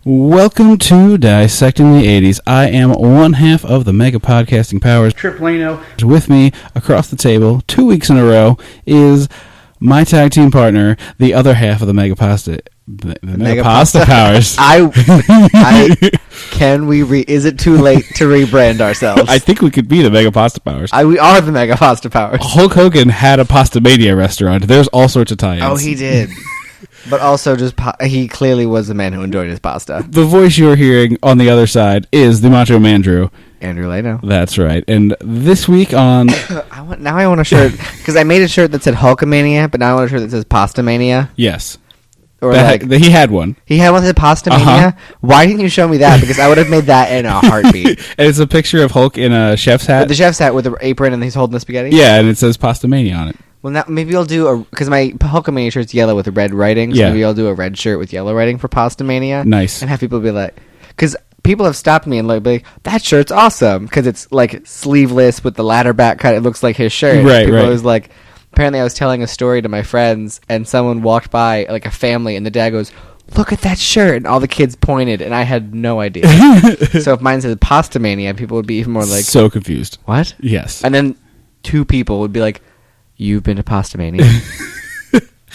Welcome to Dissecting the 80s. I am one half of the Mega Podcasting Powers, Trip Lano. With me across the table, 2 weeks in a row, is my tag team partner, the other half of the Mega Pasta. The Mega Pasta Powers. Is it too late to rebrand ourselves? I think we could be the Mega Pasta Powers. We are the Mega Pasta Powers. Hulk Hogan had a Pasta Mania restaurant. There's all sorts of tie-ins. Oh, he did. But also, he clearly was the man who enjoyed his pasta. The voice you're hearing on the other side is the Macho Man Drew. Andrew Lano. That's right. And this week on... I want a shirt, because I made a shirt that said Hulkamania, but now I want a shirt that says Pasta Mania. Yes. Or he had one. He had one that said Pasta Mania? Why didn't you show me that? Because I would have made that in a heartbeat. And it's a picture of Hulk in a chef's hat. With the chef's hat with the apron, and he's holding the spaghetti? Yeah, and it says Pasta Mania on it. Well, now maybe I'll do because my Hulkamania shirt's yellow with red writing. So maybe I'll do a red shirt with yellow writing for Pasta Mania. Nice. And have people be like, because people have stopped me and be like, that shirt's awesome because it's like sleeveless with the ladder back cut. It looks like his shirt. Right. People was like, apparently I was telling a story to my friends and someone walked by, like a family, and the dad goes, look at that shirt, and all the kids pointed, and I had no idea. So if mine said Pasta Mania, people would be even more like, so confused. What? Yes. And then two people would be like, you've been to Pasta Mania?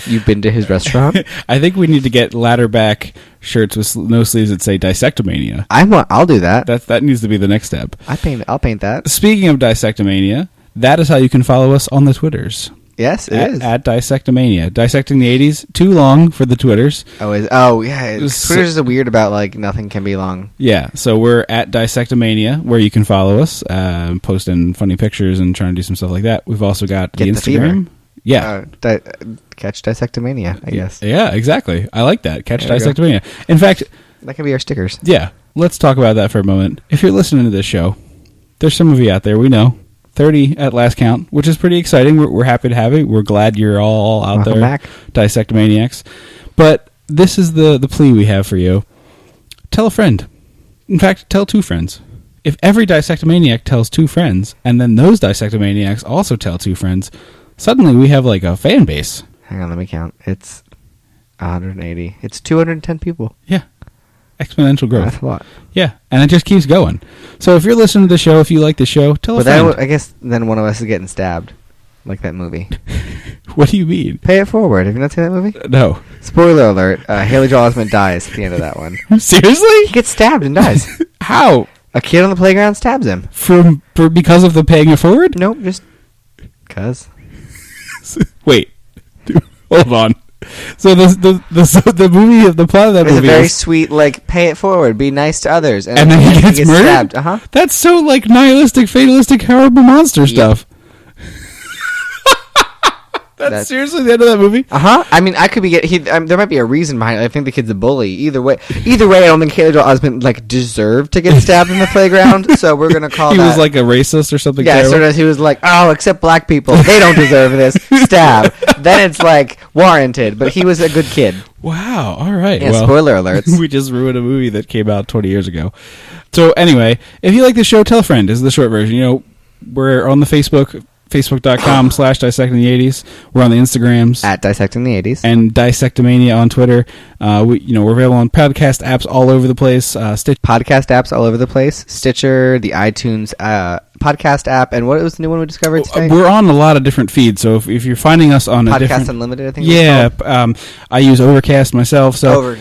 You've been to his restaurant? I think we need to get ladder back shirts with no sleeves that say Dissectomania. I'll do that. That needs to be the next step. I'll paint that. Speaking of Dissectomania, that is how you can follow us on the Twitters. Yes, it is. At Dissectomania. Dissecting the 80s. Too long for the Twitters. Oh, yeah. Twitter's is weird about, like, nothing can be long. Yeah, so we're at Dissectomania, where you can follow us, posting funny pictures and trying to do some stuff like that. We've also got the Instagram. Yeah. Catch Dissectomania, I guess. Yeah, exactly. I like that. Catch Dissectomania. In fact... That could be our stickers. Yeah. Let's talk about that for a moment. If you're listening to this show, there's some of you out there, we know. 30 at last count, which is pretty exciting. We're happy to have it. We're glad you're all out there, back. Dissectomaniacs. But this is the plea we have for you. Tell a friend. In fact, tell two friends. If every Dissectomaniac tells two friends, and then those Dissectomaniacs also tell two friends, suddenly we have like a fan base. Hang on, let me count. It's 180. It's 210 people. Yeah. Exponential growth. That's a lot. Yeah, and it just keeps going. So if you're listening to the show, if you like the show, tell a friend. I guess then one of us is getting stabbed, like that movie. What do you mean? Pay It Forward. Have you not seen that movie? No. Spoiler alert, Haley Joel Osment dies at the end of that one. Seriously? He gets stabbed and dies. How? A kid on the playground stabs him. Because of the Paying It Forward? Nope, just because. Wait. Hold on. So the movie of the plot of that movie is a very sweet, like, pay it forward, be nice to others, and then he gets murdered. Stabbed. That's so like nihilistic, fatalistic, horrible monster stuff. That's seriously the end of that movie. I mean, I could be there might be a reason behind it. I think the kid's a bully. Either way, I don't think Haley Joel Osment like deserved to get stabbed in the playground. So we're gonna call. He was like a racist or something. Yeah, sort of. He was like, oh, except black people, they don't deserve this. Stab. Then it's like warranted. But he was a good kid. Wow. All right. Yeah. Well, spoiler alerts. We just ruined a movie that came out 20 years ago. So anyway, if you like the show, tell a friend. Is the short version. You know, we're on the Facebook.com/dissecting the 80s. We're on the Instagrams at Dissecting the 80s and Dissectomania on Twitter. We're available on podcast apps all over the place. Podcast apps all over the place. Stitcher, the iTunes podcast app, and what was the new one we discovered today? We're on a lot of different feeds, so if you're finding us on a different... Podcast Unlimited, I think. Yeah, I use Overcast myself, so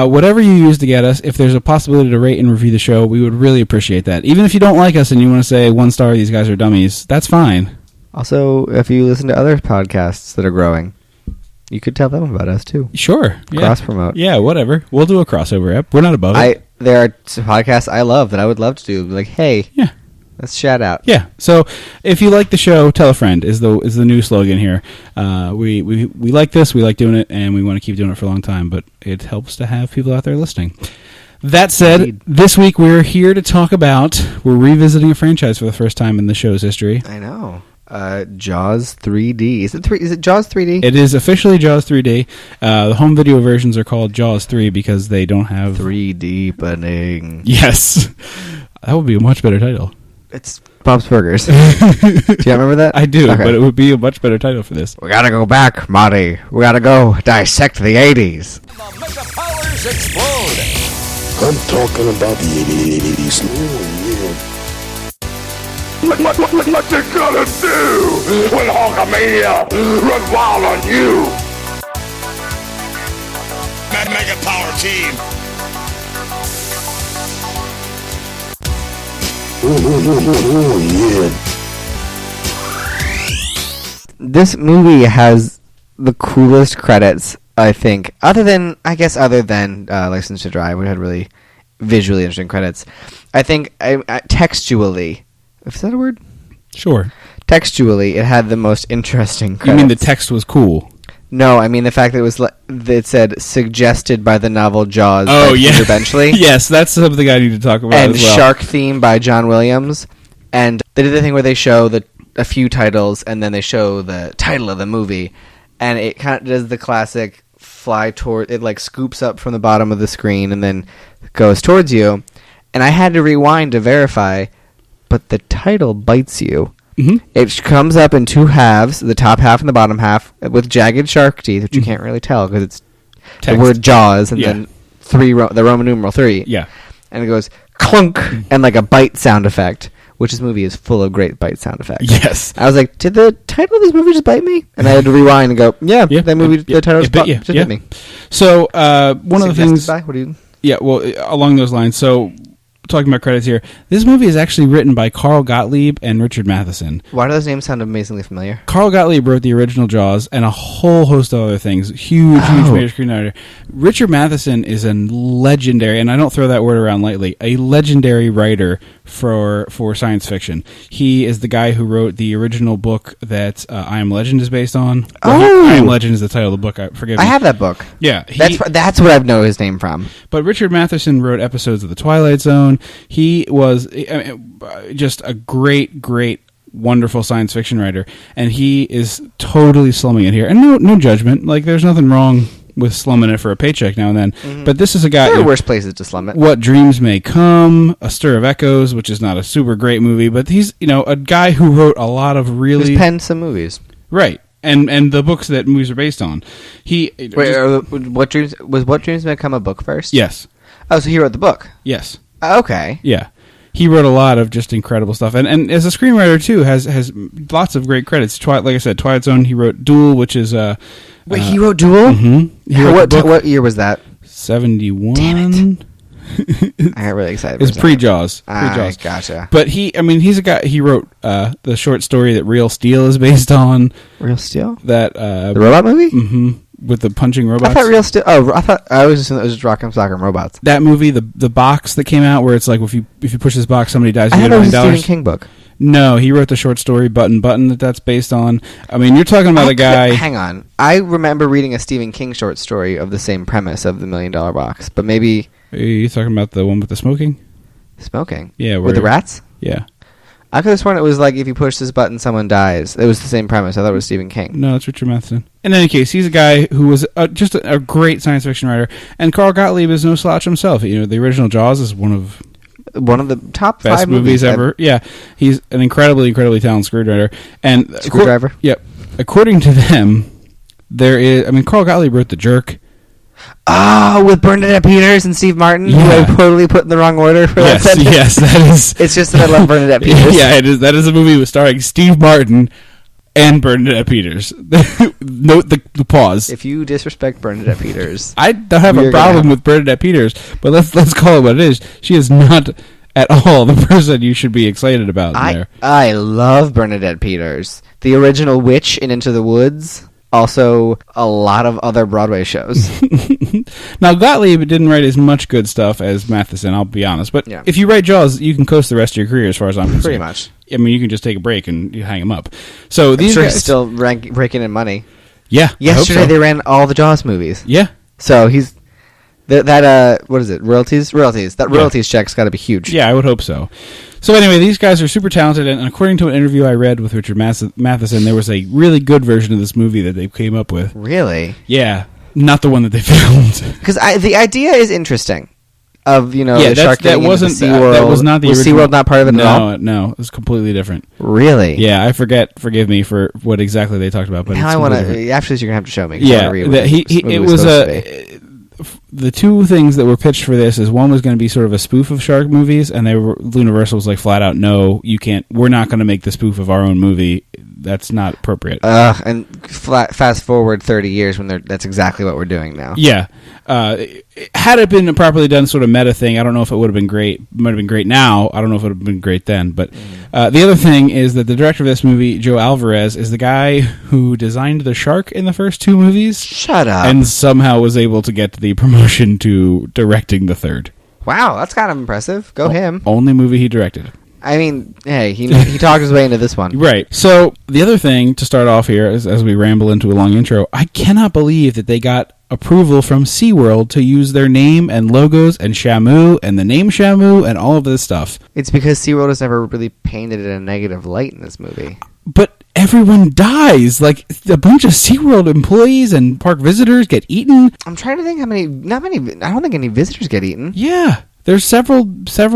whatever you use to get us, if there's a possibility to rate and review the show, we would really appreciate that. Even if you don't like us and you want to say 1 star, these guys are dummies, that's fine. Also, if you listen to other podcasts that are growing, you could tell them about us too. Sure. Cross-promote. Yeah, whatever. We'll do a crossover app. We're not above it. There are podcasts I love that I would love to do. Like, hey, let's shout out. Yeah. So if you like the show, tell a friend is the new slogan here. We like this, we like doing it, and we want to keep doing it for a long time, but it helps to have people out there listening. That said, This week we're here to talk about, we're revisiting a franchise for the first time in the show's history. I know. Jaws 3D. Is it Jaws 3D? It is officially Jaws 3D. The home video versions are called Jaws 3 because they don't have 3D deepening. Yes. That would be a much better title. It's Bob's Burgers. Do you remember that? I do, but it would be a much better title for this. We gotta go back, Marty. We gotta go dissect the 80s. The Mega Powers explode. I'm talking about the 80s. What you gonna do when Hulkamania run wild on you? Mega Power Team. Oh, yeah. This movie has the coolest credits, I think, other than License to Drive, which had really visually interesting credits. I think textually, is that a word? Sure. Textually, it had the most interesting credits. You mean the text was cool? No, I mean the fact that it said suggested by the novel Jaws Oh, by yeah. Peter Benchley. Yes, that's something I need to talk about And as well. Shark Theme by John Williams. And they did the thing where they show a few titles and then they show the title of the movie. And it kind of does the classic fly toward... It, like, scoops up from the bottom of the screen and then goes towards you. And I had to rewind to verify, but the title bites you. Mm-hmm. It comes up in two halves, the top half and the bottom half, with jagged shark teeth, which you can't really tell because it's Text. the word Jaws and Yeah. then the Roman numeral 3. Yeah. And it goes clunk and like a bite sound effect, which this movie is full of great bite sound effects. Yes. I was like, did the title of this movie just bite me? And I had to rewind and go, yeah, Yeah, that movie, the title it bit you. just Yeah. bit me. So, one of the Suggested things... by? What do you... Yeah, well, along those lines. So, talking about credits here, this movie is actually written by Carl Gottlieb and Richard Matheson. Why do those names sound amazingly familiar? Carl Gottlieb wrote the original Jaws and a whole host of other things. Huge major screenwriter. Richard Matheson is a legendary, and I don't throw that word around lightly, a legendary writer for science fiction. He is the guy who wrote the original book that I Am Legend is based on. I Am Legend is the title of the book. Forgive me. I have that book. Yeah. That's what I know his name from. But Richard Matheson wrote episodes of The Twilight Zone. He was just a great, wonderful science fiction writer, and he is totally slumming it here. And no judgment. Like, there's nothing wrong with slumming it for a paycheck now and then. Mm-hmm. But this is a guy... There are worse places to slum it. What Dreams May Come, A Stir of Echoes, which is not a super great movie, but he's, a guy who wrote a lot of really... He's penned some movies. Right. And the books that movies are based on. What Dreams May Come a book first? Yes. Oh, so he wrote the book. Yes. Okay. Yeah. He wrote a lot of just incredible stuff. And as a screenwriter, too, has lots of great credits. Like I said, Twilight Zone, he wrote Duel, which is... Wait, he wrote Duel? Mm-hmm. What year was that? 71? Damn it. I got really excited. It's pre-Jaws. Gotcha. But he's a guy, he wrote the short story that Real Steel is based on. Real Steel? That the robot movie? Mm-hmm. With the punching robots. I thought Real Steel... Oh, I was just... It was just Rock'em Sock'em Robots. That movie, the box that came out where it's like, if you push this box, somebody dies. I You thought get it was $1 a million. Stephen King book. No, he wrote the short story Button that's based on. I mean, you're talking about a guy... Hang on. I remember reading a Stephen King short story of the same premise of the $1 Million Box, but maybe... Are you talking about the one with the smoking? Smoking? Yeah. With the rats? Yeah. I could have sworn it was like, if you push this button, someone dies. It was the same premise. I thought it was Stephen King. No, it's Richard Matheson. In any case, he's a guy who was just a great science fiction writer, and Carl Gottlieb is no slouch himself. The original Jaws is one of the top best 5 movies ever. Yeah, he's an incredibly talented screenwriter. And Screwdriver? Yep. According to them, there is... I mean, Carl Gottlieb wrote The Jerk. Oh, with Bernadette Peters and Steve Martin, who I totally put in the wrong order for that sentence. Yes, that is... It's just that I love Bernadette Peters. Yeah, it is. That is a movie starring Steve Martin and Bernadette Peters. Note the pause. If you disrespect Bernadette Peters... I don't have a problem with Bernadette Peters, but let's call it what it is. She is not at all the person you should be excited about there. I love Bernadette Peters. The original witch in Into the Woods... Also, a lot of other Broadway shows. Now, Gottlieb didn't write as much good stuff as Matheson, I'll be honest. But if you write Jaws, you can coast the rest of your career as far as I'm concerned. Pretty much. I mean, you can just take a break and you hang them up. So these I'm sure guys... he's still raking in money. Yeah, Yesterday they ran all the Jaws movies. Yeah. So he's... what is it? Royalties? Royalties. That royalties check's got to be huge. Yeah, I would hope so. So anyway, these guys are super talented, and according to an interview I read with Richard Matheson, there was a really good version of this movie that they came up with. Really? Yeah, not the one that they filmed. Because the idea is interesting. Of the shark that wasn't SeaWorld. that was not the was original. SeaWorld not part of it at all? No, it was completely different. Really? Yeah, I forget. Forgive me for what exactly they talked about. But now it's I want completely to. After this, you're gonna have to show me. Yeah, it was the two things that were pitched for this is one was going to be sort of a spoof of shark movies, and Universal was like flat out, no, you can't. We're not going to make the spoof of our own movie. That's not appropriate. And fast forward 30 years when that's exactly what we're doing now. Yeah. Had it been a properly done sort of meta thing, I don't know if it would have been great. It might have been great now. I don't know if it would have been great then. But the other thing is that the director of this movie, Joe Alvarez, is the guy who designed the shark in the first two movies. Shut up. And somehow was able to get the promotion to directing the third. Wow, that's kind of impressive. Go him. Only movie he directed. I mean, hey, he talked his way into this one. Right. So the other thing to start off here, as we ramble into a long intro, I cannot believe that they got approval from SeaWorld to use their name and logos and Shamu and the name Shamu and all of this stuff. It's because SeaWorld has never really painted it in a negative light in this movie. But everyone dies. Like, a bunch of SeaWorld employees and park visitors get eaten. I'm trying to think not many, I don't think any visitors get eaten. Yeah. There's several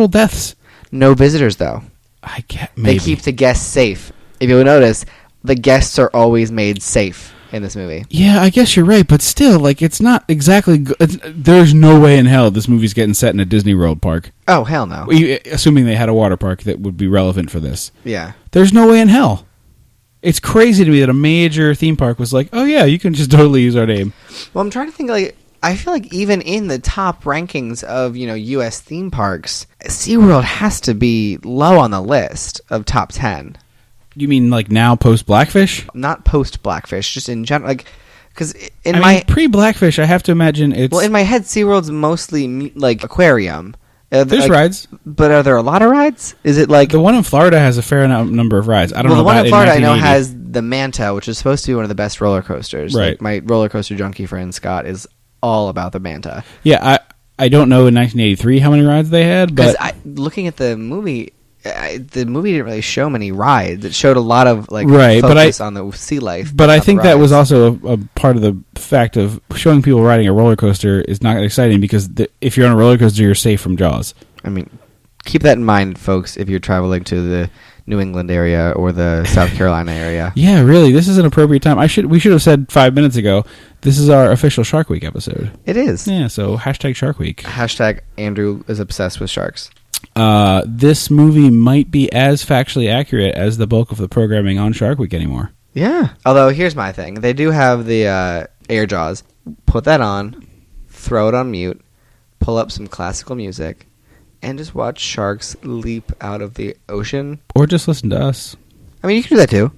deaths. No visitors, though. I get maybe. They keep the guests safe. If you'll notice, the guests are always made safe in this movie. Yeah, I guess you're right, but still, like, it's not exactly there's no way in hell this movie's getting set in a Disney World park. Oh, hell no. Assuming they had a water park that would be relevant for this. Yeah. There's no way in hell. It's crazy to me that a major theme park was like, oh yeah, you can just totally use our name. Well, I'm trying to think, like, I feel like even in the top rankings of, U.S. theme parks, SeaWorld has to be low on the list of top 10. You mean like now post Blackfish? Not post Blackfish, just in general. Like, because pre Blackfish, I have to imagine it's. Well, in my head, SeaWorld's mostly like aquarium. There's rides, but are there a lot of rides? Is it like the one in Florida has a fair number of rides? I don't know. The one about in Florida I know has the Manta, which is supposed to be one of the best roller coasters. Right. Like, my roller coaster junkie friend Scott is all about the Manta. Yeah, I don't know in 1983 how many rides they had, but looking at the movie didn't really show many rides. It showed a lot of focus on the sea life. But I think that was also a part of the fact of showing people riding a roller coaster is not exciting because if you're on a roller coaster, you're safe from Jaws. I mean, keep that in mind, folks, if you're traveling to the New England area or the South Carolina area. Yeah, really, this is an appropriate time. We should have said 5 minutes ago, this is our official Shark Week episode. It is. Yeah, so hashtag Shark Week. Hashtag Andrew is obsessed with sharks. This movie might be as factually accurate as the bulk of the programming on Shark Week anymore. Yeah. Although, here's my thing. They do have the air jaws. Put that on, throw it on mute, pull up some classical music, and just watch sharks leap out of the ocean. Or just listen to us. I mean, you can do that too.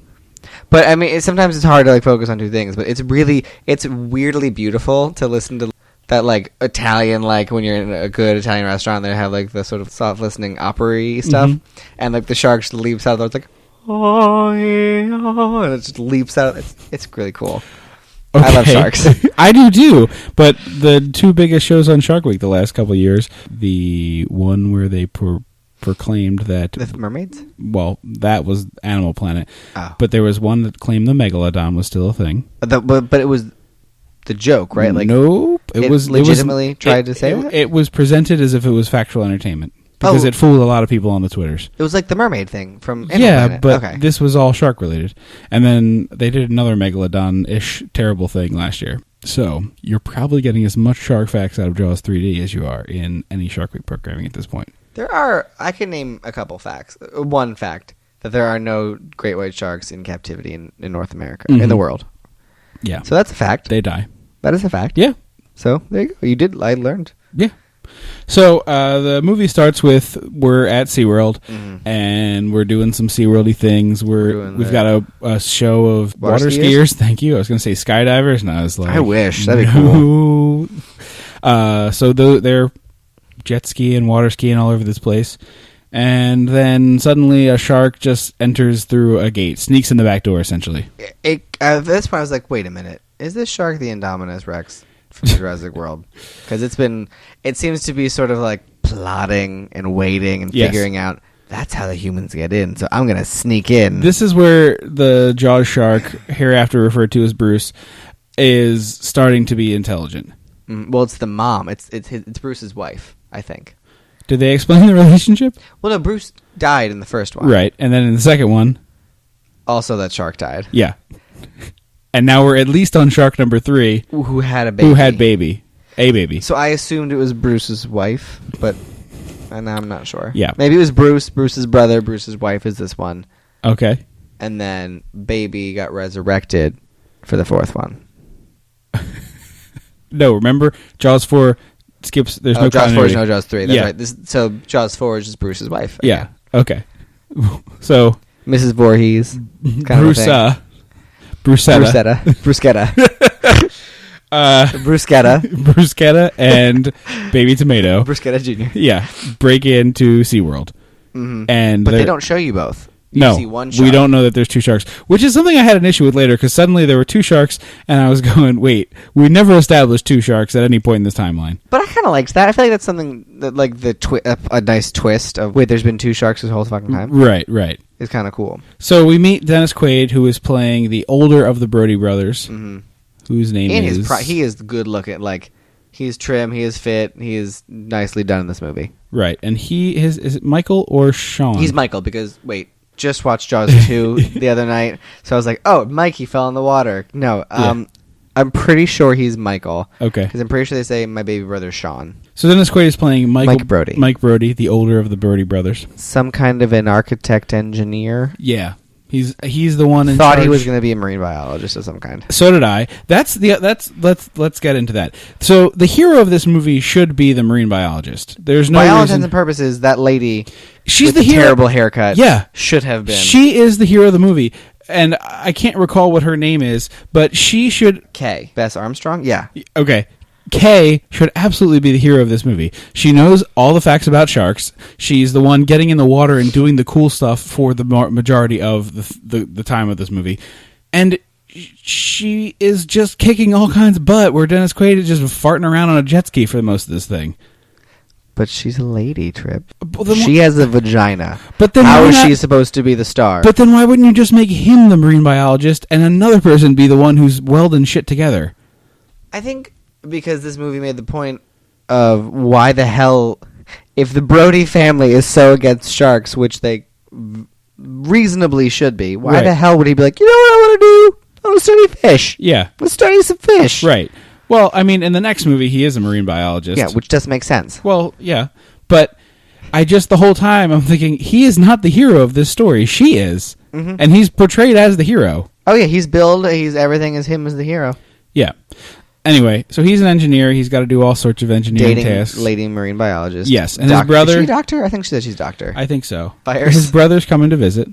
But, I mean, sometimes it's hard to focus on two things. But it's weirdly beautiful to listen to that, Italian, when you're in a good Italian restaurant, they have, the sort of soft listening opera-y stuff. Mm-hmm. And, the sharks leaps out of there. It's oh, yeah, and it just leaps out. It's really cool. Okay. I love sharks. I do too. But the two biggest shows on Shark Week the last couple of years, the one where they proclaimed that the mermaids. Well, that was Animal Planet. Oh. But there was one that claimed the megalodon was still a thing. But it was the joke, right? Nope. It was legitimately tried to say that? It was presented as if it was factual entertainment. Because it fooled a lot of people on the Twitters. It was like the mermaid thing from Animal Planet. But this was all shark related. And then they did another megalodon-ish terrible thing last year. So you're probably getting as much shark facts out of Jaws 3D as you are in any Shark Week programming at this point. I can name a couple facts. One fact, that there are no great white sharks in captivity in North America, in the world. Yeah. So that's a fact. They die. That is a fact. Yeah. So there you go. I learned. Yeah. So the movie starts with we're at SeaWorld, and we're doing some SeaWorld-y things. We've got a show of water skiers. Thank you. I was going to say skydivers, and I was like, I wish. That'd be cool. So they're jet skiing, water skiing all over this place. And then suddenly a shark just enters through a gate, sneaks in the back door, essentially. At this point, I was like, wait a minute. Is this shark the Indominus Rex from Jurassic World? Because it seems to be sort of plotting and waiting and figuring out that's how the humans get in. So I'm going to sneak in. This is where the Jaws shark, hereafter referred to as Bruce, is starting to be intelligent. Well, it's the mom. It's Bruce's wife, I think. Did they explain the relationship? Well, no, Bruce died in the first one. Right, and then in the second one... Also, that shark died. Yeah. And now we're at least on shark number 3. Who had a baby. Who had baby. A baby. So I assumed it was Bruce's wife, but and I'm not sure. Yeah. Maybe it was Bruce's brother, Bruce's wife is this one. Okay. And then baby got resurrected for the fourth one. No, remember Jaws 4 skips. There's no Jaws 4 continuity. is no Jaws 3. That's Yeah. right. So Jaws 4 is just Bruce's wife. Yeah. Okay. So Mrs. Voorhees. Kind Brucetta. Bruschetta. Bruschetta. Bruschetta and Baby Tomato. Bruschetta Jr. Yeah, break into SeaWorld. And But they they're- don't show you both. You No, see one shark. we don't know that there's two sharks, which is something I had an issue with later because suddenly there were two sharks, and I was going, "Wait, we never established two sharks at any point in this timeline." But I kind of liked that. I feel like that's something that, like, a nice twist of, wait, there's been two sharks this whole fucking time. Right, right. It's kind of cool. So we meet Dennis Quaid, who is playing the older of the Brody brothers, whose name And is he is good looking. Like, he's trim, he is fit, he is nicely done in this movie. right, and is it Michael or Sean? He's Michael because, wait, just watched Jaws 2 the other night, so I was like, oh, Mikey fell in the water. No, I'm pretty sure he's Michael. Okay. Because I'm pretty sure they say my baby brother Sean. So Dennis Quaid is playing Mike Brody. Mike Brody, the older of the Brody brothers. Some kind of an architect engineer. Yeah, he's the one in Thought charge. he was going to be a marine biologist of some kind. So did I. Let's get into that. So the hero of this movie should be the marine biologist. There's no By all reason. intents and purposes, that lady She's with the the hero. terrible haircut Yeah. should have been She is the hero of the movie, and I can't recall what her name is, but she should. Kay. Bess Armstrong? Yeah. Okay. Kay should absolutely be the hero of this movie. She knows all the facts about sharks. She's the one getting in the water and doing the cool stuff for the majority of the time of this movie. And she is just kicking all kinds of butt, where Dennis Quaid is just farting around on a jet ski for most of this thing. But she's a lady, Trip. Well, then She has a vagina. But then How why is not- she supposed to be the star? But then why wouldn't you just make him the marine biologist and another person be the one who's welding shit together? I think because this movie made the point of why the hell, if the Brody family is so against sharks, which they reasonably should be, why Right. the hell would he be like, you know what I want to do? I want to study fish. Yeah. Let's study some fish. Right. Well, I mean, in the next movie, he is a marine biologist. Yeah, which doesn't make sense. Well, yeah. But the whole time, I'm thinking, he is not the hero of this story. She is. Mm-hmm. And he's portrayed as the hero. Oh yeah, he's billed. He's everything is him as the hero. Yeah. Anyway, so he's an engineer. He's got to do all sorts of engineering Dating tasks. lady marine biologist. Yes, and his brother- Is she a doctor? I think she said she's a doctor. I think so. Fires. His brother's coming to visit,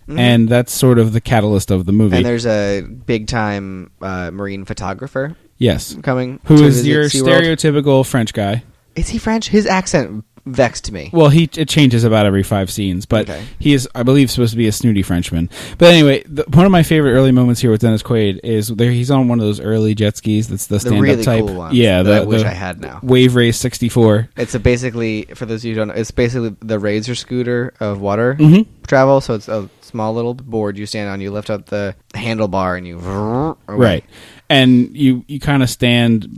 and that's sort of the catalyst of the movie. And there's a big time marine photographer yes. coming. Who to is visit your SeaWorld. stereotypical French guy. Is he French? His accent vexed me. Well, it changes about every 5 scenes, but Okay. he is, I believe, supposed to be a snooty Frenchman. But anyway, one of my favorite early moments here with Dennis Quaid is he's on one of those early jet skis. That's the The stand-up really type. cool ones. Yeah, that I wish I had now. Wave Race 64. It's basically, for those of you who don't know, it's basically the Razor scooter of water Mhm. travel. So it's a small little board you stand on. You lift up the handlebar and you away. Right, and you kind of stand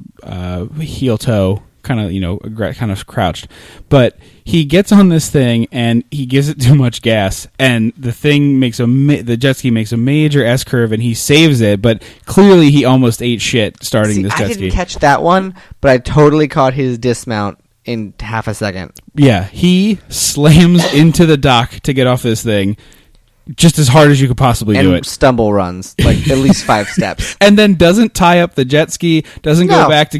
heel toe, kind of crouched, but he gets on this thing and he gives it too much gas, and the thing the jet ski makes a major S curve, and he saves it, but clearly he almost ate shit starting See, this I jet didn't ski. catch that one, but I totally caught his dismount in half a second. Yeah, he slams into the dock to get off this thing just as hard as you could possibly do And it. stumble runs, like at least 5 steps. And then doesn't tie up the jet ski, doesn't go No. back to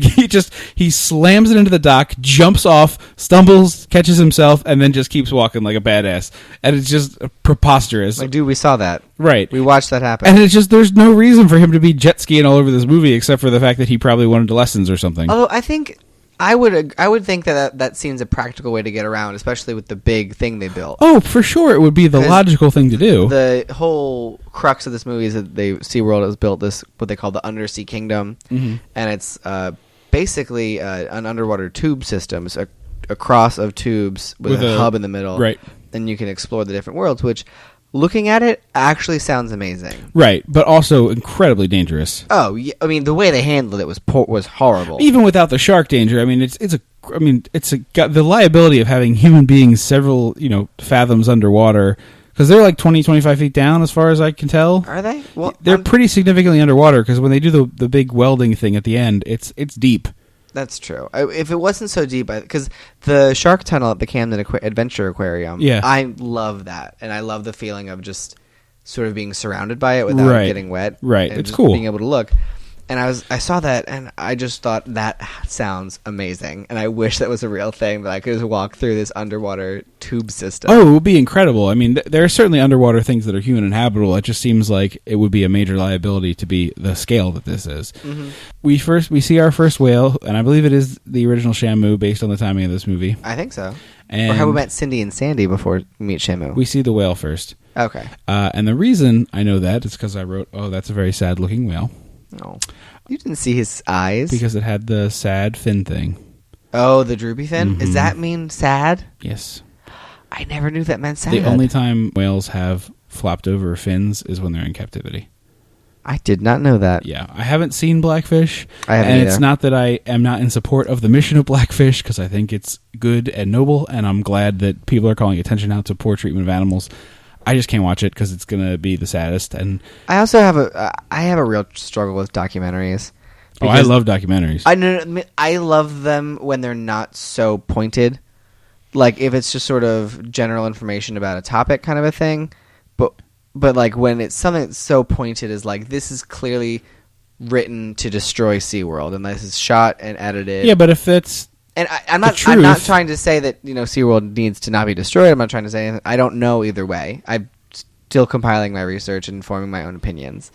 he slams it into the dock, jumps off, stumbles, catches himself, and then just keeps walking like a badass. And it's just preposterous. Like, dude, we saw that. Right. We watched that happen. And it's just, there's no reason for him to be jet skiing all over this movie except for the fact that he probably wanted lessons or something. Although I think I would think that seems a practical way to get around, especially with the big thing they built. Oh, for sure, it would be the 'Cause logical thing to do. The whole crux of this movie is that SeaWorld has built this, what they call the Undersea Kingdom, and it's basically an underwater tube system, a cross of tubes with a hub in the middle, right. And you can explore the different worlds, which, looking at it, actually sounds amazing. Right, but also incredibly dangerous. Oh, yeah, I mean, the way they handled it was horrible. Even without the shark danger, I mean, the liability of having human beings several, fathoms underwater, because they're like 20, 25 feet down as far as I can tell. Are they? Well, They're pretty significantly underwater, because when they do the big welding thing at the end, it's deep. That's true. If it wasn't so deep, because the shark tunnel at the Camden Adventure Aquarium, Yeah. I love that, and I love the feeling of just sort of being surrounded by it without Right. getting wet. Right. and It's just cool. being able to look. And I saw that, and I just thought that sounds amazing, and I wish that was a real thing, that I could just walk through this underwater tube system. Oh, it would be incredible. I mean, there are certainly underwater things that are human inhabitable. It just seems like it would be a major liability to be the scale that this is. Mm-hmm. We see our first whale, and I believe it is the original Shamu based on the timing of this movie. I think so. And Or how we met Cindy and Sandy before we meet Shamu. we see the whale first. Okay. And the reason I know that is because I wrote, "Oh, that's a very sad-looking whale," Oh. You didn't see his eyes? because it had the sad fin thing. Oh, the droopy fin? Mhm. Does that mean sad? Yes. I never knew that meant sad. The only time whales have flopped over fins is when they're in captivity. I did not know that. Yeah, I haven't seen Blackfish, I haven't and either. it's not that I am not in support of the mission of Blackfish, because I think it's good and noble, and I'm glad that people are calling attention out to poor treatment of animals. I just can't watch it because it's going to be the saddest. And I also have a real struggle with documentaries. I Because love documentaries. I love them when they're not so pointed. Like if it's just sort of general information about a topic kind of a thing. But like when it's something that's so pointed as like this is clearly written to destroy SeaWorld and this is shot and edited. Yeah, but if it's And I'm the not truth. trying to say that, SeaWorld needs to not be destroyed. I'm not trying to say anything. I don't know either way. I'm still compiling my research and forming my own opinions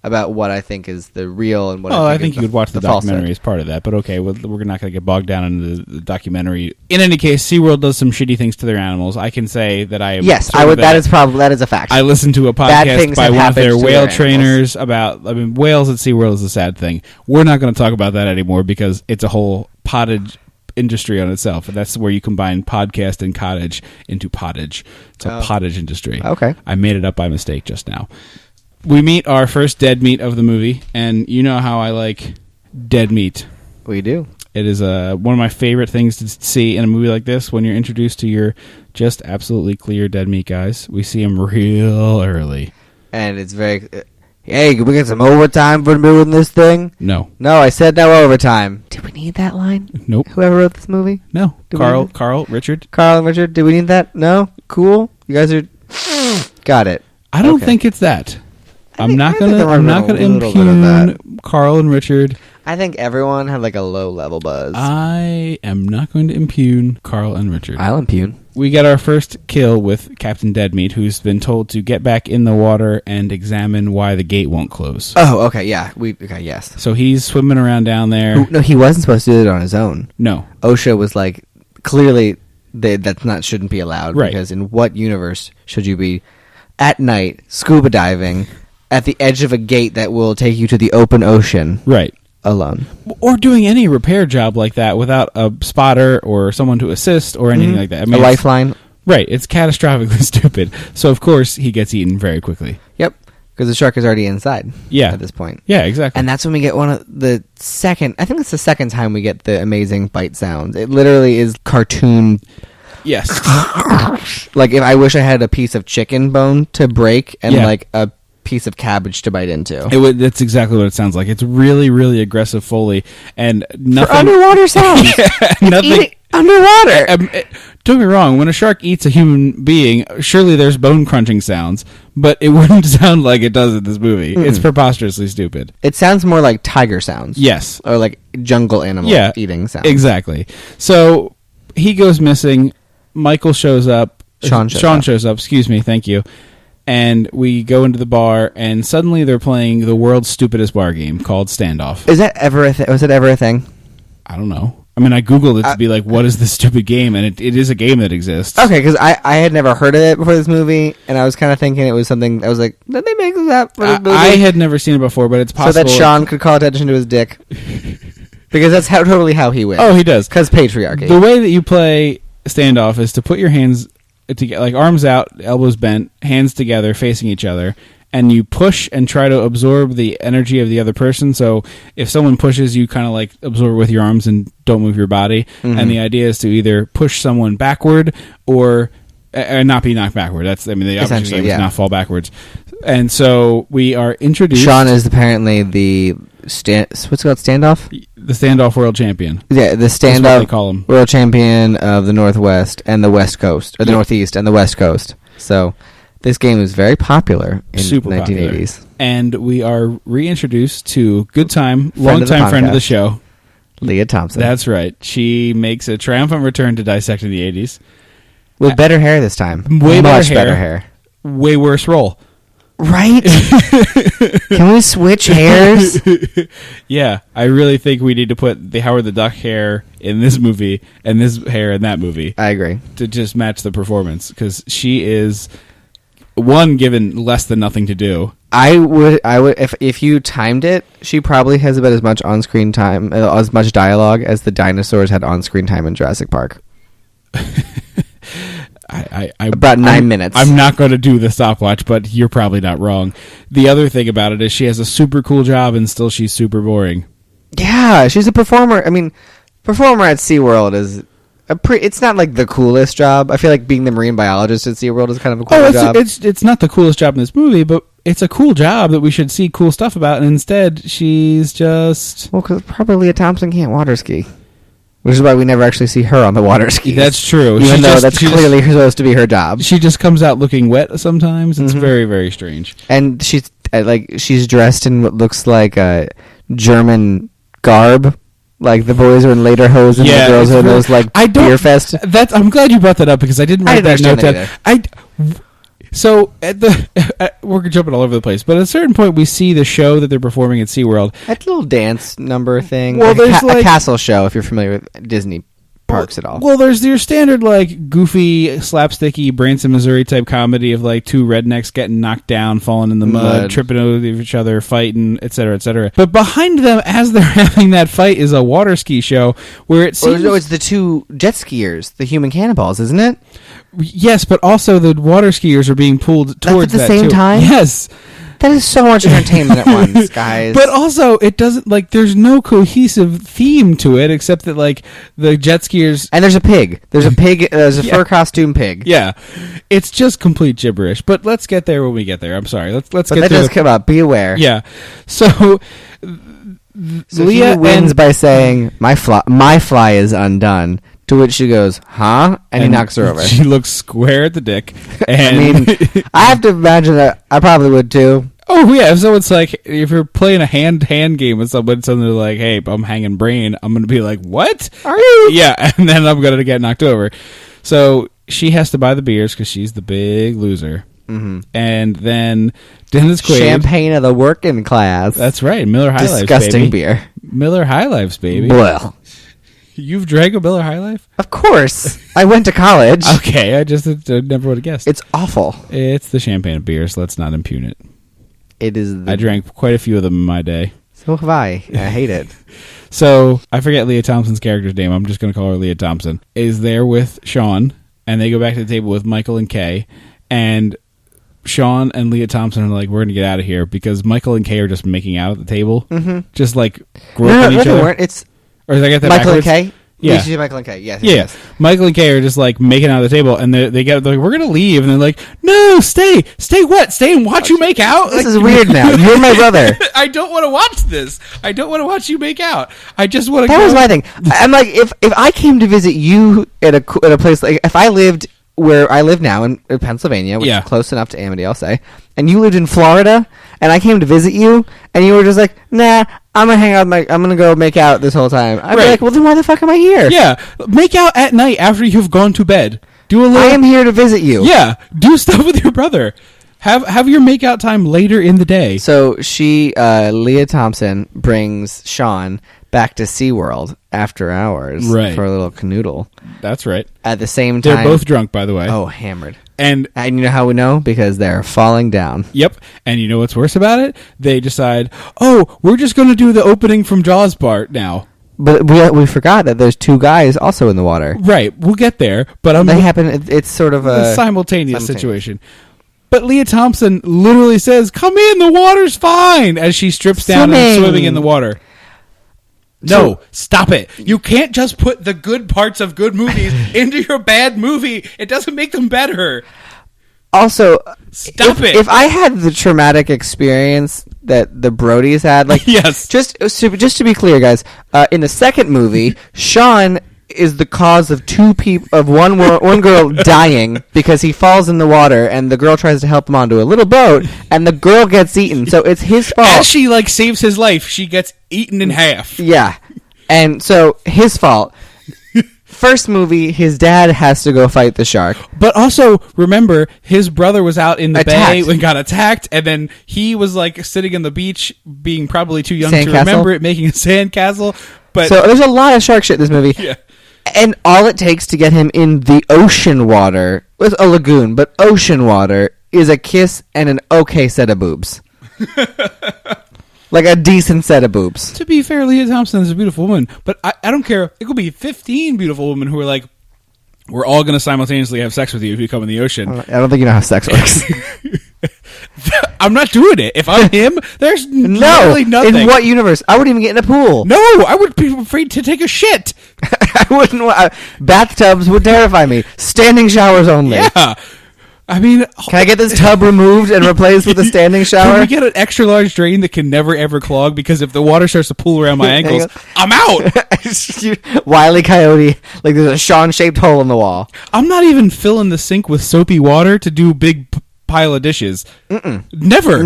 about what I think is the real and what I I think think you is could watch the falsehood. documentary as part of that. But okay, we're not going to get bogged down into the documentary. In any case, SeaWorld does some shitty things to their animals. I can say that I am Yes, sort I of would. That is a fact. I listened to a Bad podcast things by have one of their happened to whale their trainers about. I mean, whales at SeaWorld is a sad thing. We're not going to talk about that anymore because it's a whole pottage industry on itself, and that's where you combine podcast and cottage into pottage. It's a pottage industry. Okay. I made it up by mistake just now. We meet our first dead meat of the movie, and you know how I like dead meat. We do. It is one of my favorite things to see in a movie like this when you're introduced to your just absolutely clear dead meat guys. We see them real early. And it's very... hey, can we get some overtime for doing this thing? No. No, I said no overtime. Do we need that line? Nope. Whoever wrote this movie? No. Do we need it? Carl, Richard. Carl and Richard, do we need that? No? Cool? You guys are... Got it. I don't Okay. think it's that. I I'm think- not I think gonna. there might I'm have not been gonna a little bit of impugn Carl and Richard. I think everyone had like a low-level buzz. I am not going to impugn Carl and Richard. I'll impugn. We get our first kill with Captain Deadmeat, who's been told to get back in the water and examine why the gate won't close. Oh, okay, yeah. Okay, yes. So he's swimming around down there. No, he wasn't supposed to do it on his own. No. OSHA was like, clearly, shouldn't be allowed. Right. Because in what universe should you be at night scuba diving at the edge of a gate that will take you to the open ocean Right. alone? Or doing any repair job like that without a spotter or someone to assist or anything like that. I mean, A it's- lifeline? Right. It's catastrophically stupid. So, of course, he gets eaten very quickly. Yep. Because the shark is already inside. Yeah. At this point. Yeah, exactly. And that's when we get I think it's the second time we get the amazing bite sounds. It literally is cartoon. yes. Like, if I wish I had a piece of chicken bone to break and Yeah. like a piece of cabbage to bite into. That's exactly what it sounds like. It's really, really aggressive Foley, and nothing. Underwater sounds. nothing. Eating underwater. Don't get me wrong. When a shark eats a human being, surely there's bone crunching sounds, but it wouldn't sound like it does in this movie. It's preposterously stupid. It sounds more like tiger sounds. Yes. Or like jungle animal eating sounds. Exactly. So he goes missing. Michael shows up. Sean shows up. Excuse me. Thank you. And we go into the bar, and suddenly they're playing the world's stupidest bar game called Standoff. Is that ever a thing? Was it ever a thing? I don't know. I mean, I Googled it to be like, what is this stupid game? And it is a game that exists. Okay, because I had never heard of it before this movie, and I was kind of thinking it was something. I was like, did they make this up for this movie? I had never seen it before, but it's so possible. that Sean could call attention to his dick. Because that's totally how he wins. Oh, he does. Because patriarchy. The way that you play Standoff is to put your hands together, like arms out, elbows bent, hands together, facing each other, and you push and try to absorb the energy of the other person. So if someone pushes, you kind of like absorb it with your arms and don't move your body. Mm-hmm. And the idea is to either push someone backward or not be knocked backward. That's the object of the game is not fall backwards. And so we are introduced. Sean is apparently the what's it called? Standoff? The standoff world champion. Yeah, the That's what standoff they call him. world champion of the Northwest and the West Coast, or the Yeah. Northeast and the West Coast. So this game was very popular in Super 1980s. popular. And we are reintroduced to good time, Friend of the long-time friend of the podcast. show. Leah Thompson. That's right. She makes a triumphant return to Dissecting the 80s. With better hair this time. Way Much better better hair. hair. Way worse role. Right? Can we switch hairs? Yeah, I really think we need to put the Howard the Duck hair in this movie and this hair in that movie I agree. to just match the performance, because she is, one, given less than nothing to do. I would if you timed it, she probably has about as much on-screen time, as much dialogue as the dinosaurs had on-screen time in Jurassic Park. About 9 minutes. I'm not going to do the stopwatch, but you're probably not wrong. The other thing about it is she has a super cool job and still she's super boring. Yeah, she's a performer. I mean, performer at SeaWorld is it's not like the coolest job. I feel like being the marine biologist at SeaWorld is kind of a cool job. It's not the coolest job in this movie, but it's a cool job that we should see cool stuff about, and instead she's just... Well, because probably Leah Thompson can't water ski. Which is why we never actually see her on the water skis. That's true. Even though that's clearly supposed to be her job. She just comes out looking wet sometimes. It's very, very strange. And she's dressed in what looks like a German garb. Like the boys are in lederhosen and the girls are in those like beer fest. I'm glad you brought that up because I didn't write that note down. So we're jumping all over the place, but at a certain point we see the show that they're performing at SeaWorld. That little dance number thing. Well, there's a castle show if you're familiar with Disney parks at all. Well, there's your standard like goofy, slapsticky Branson, Missouri type comedy of like two rednecks getting knocked down, falling in the mud, tripping over each other, fighting, etc., etc. But behind them, as they're having that fight, is a water ski show where it seems... No, it's the two jet skiers, the human cannonballs, isn't it? Yes, but also the water skiers are being pulled towards That's at the same time? Yes. That is so much entertainment at once, guys. But also, it doesn't, like, there's no cohesive theme to it except that, like, the jet skiers... And there's a pig. There's a pig. There's a fur costume pig. Yeah. It's just complete gibberish. But let's get there when we get there. I'm sorry. Let's but get that does come up. Be aware. Yeah. So Leah he wins by saying, my fly is undone. To which she goes, huh? And he knocks her over. She looks square at the dick. And I mean, I have to imagine that I probably would too. Oh, yeah. If someone's like, if you're playing a hand-to-hand game with someone, suddenly like, hey, I'm hanging brain, I'm going to be like, what? Are you? Yeah, and then I'm going to get knocked over. So she has to buy the beers because she's the big loser. Mm-hmm. And then Dennis Quaid. Champagne of the working class. That's right. Miller High Life, Disgusting beer. Miller High Life's, baby. Well. You've drank a Miller High Life? Of course. I went to college. Okay, I just never would have guessed. It's awful. It's the champagne of beer, so let's not impugn it. It is. I drank quite a few of them in my day. So have I. I hate it. So, I forget Leah Thompson's character's name. I'm just going to call her Leah Thompson. Is there with Sean, and they go back to the table with Michael and Kay, and Sean and Leah Thompson are like, we're going to get out of here, because Michael and Kay are just making out at the table. Mm-hmm. Just like groping each other. It's or did I get that Michael backwards? and Kay? Yeah. Michael and Kay. Yes. Yeah. Yes. Michael and Kay are just like making out at the table, and they're like, we're going to leave. And they're like, no, stay. Stay what? Stay and watch you make out? This like, is weird now. You're my brother. I don't want to watch this. I don't want to watch you make out. I just want to That go. was my thing. I'm like, if I came to visit you at a place, like if I lived where I live now in Pennsylvania, which is close enough to Amity, I'll say, and you lived in Florida, and I came to visit you, and you were just like, nah, I'm gonna hang out. I'm gonna go make out this whole time. I'd be like, well, then why the fuck am I here? Yeah, make out at night after you've gone to bed. Do a little. I am here to visit you. Yeah, do stuff with your brother. Have your make out time later in the day. So Leah Thompson brings Sean back to SeaWorld after hours for a little canoodle. That's right. At the same time, they're both drunk, by the way. Oh, hammered. And you know how we know? Because they're falling down. Yep. And you know what's worse about it? They decide, oh, we're just going to do the opening from Jaws part now. But we forgot that there's two guys also in the water. Right. We'll get there. But it's sort of a simultaneous situation. But Leah Thompson literally says, come in, the water's fine, as she strips down and swimming in the water. No, stop it. You can't just put the good parts of good movies into your bad movie. It doesn't make them better. Also, stop it. If I had the traumatic experience that the Brodies had. Like, Yes. Just to be clear, guys, in the second movie, Sean is the cause of one girl dying because he falls in the water, and the girl tries to help him onto a little boat, and the girl gets eaten. So it's his fault. As she saves his life, she gets eaten in half. Yeah, and so his fault. First movie, his dad has to go fight the shark. But also, remember, his brother was out in the Attacked. bay and got attacked, and then he was sitting on the beach, being probably too young to Sandcastle? remember it, making a sandcastle. But So there's a lot of shark shit in this movie. yeah. And all it takes to get him in the ocean water, with a lagoon, but ocean water, is a kiss and an okay set of boobs. Like a decent set of boobs. To be fair, Leah Thompson is a beautiful woman, but I don't care. It could be 15 beautiful women who are like, we're all going to simultaneously have sex with you if you come in the ocean. I don't think you know how sex works. I'm not doing it. If I'm him, there's No! literally nothing. In what universe? I wouldn't even get in a pool. No, I would be afraid to take a shit. I wouldn't bathtubs would terrify me. Standing showers only. Yeah. I mean, Can I get this tub removed and replaced with a standing can shower? we get an extra large drain that can never ever clog? Because if the water starts to pool around my ankles, I'm out. Wile E. Coyote, like there's a Sean-shaped hole in the wall. I'm not even filling the sink with soapy water to do big pile of dishes. Never.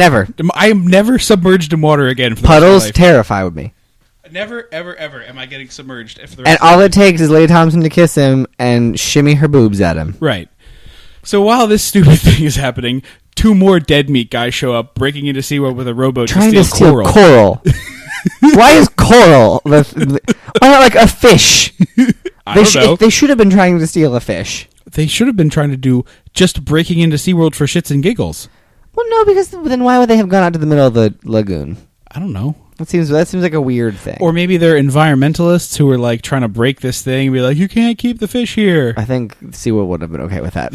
I am never submerged in water again. For the Puddles rest of terrify me. my life. Never, ever, ever am I getting submerged. For the And rest all of it takes is Leah Thompson to kiss him and shimmy her boobs at him. Right. So while this stupid thing is happening, two more dead meat guys show up, breaking into SeaWorld with a rowboat Trying to to steal steal coral. Why is coral? Why not like a fish? I don't know. They should have been trying to steal a fish. They should have been trying to do just breaking into SeaWorld for shits and giggles. Well, no, because then why would they have gone out to the middle of the lagoon? I don't know. That seems like a weird thing. Or maybe they're environmentalists who are trying to break this thing and be like, you can't keep the fish here. I think SeaWorld would have been okay with that.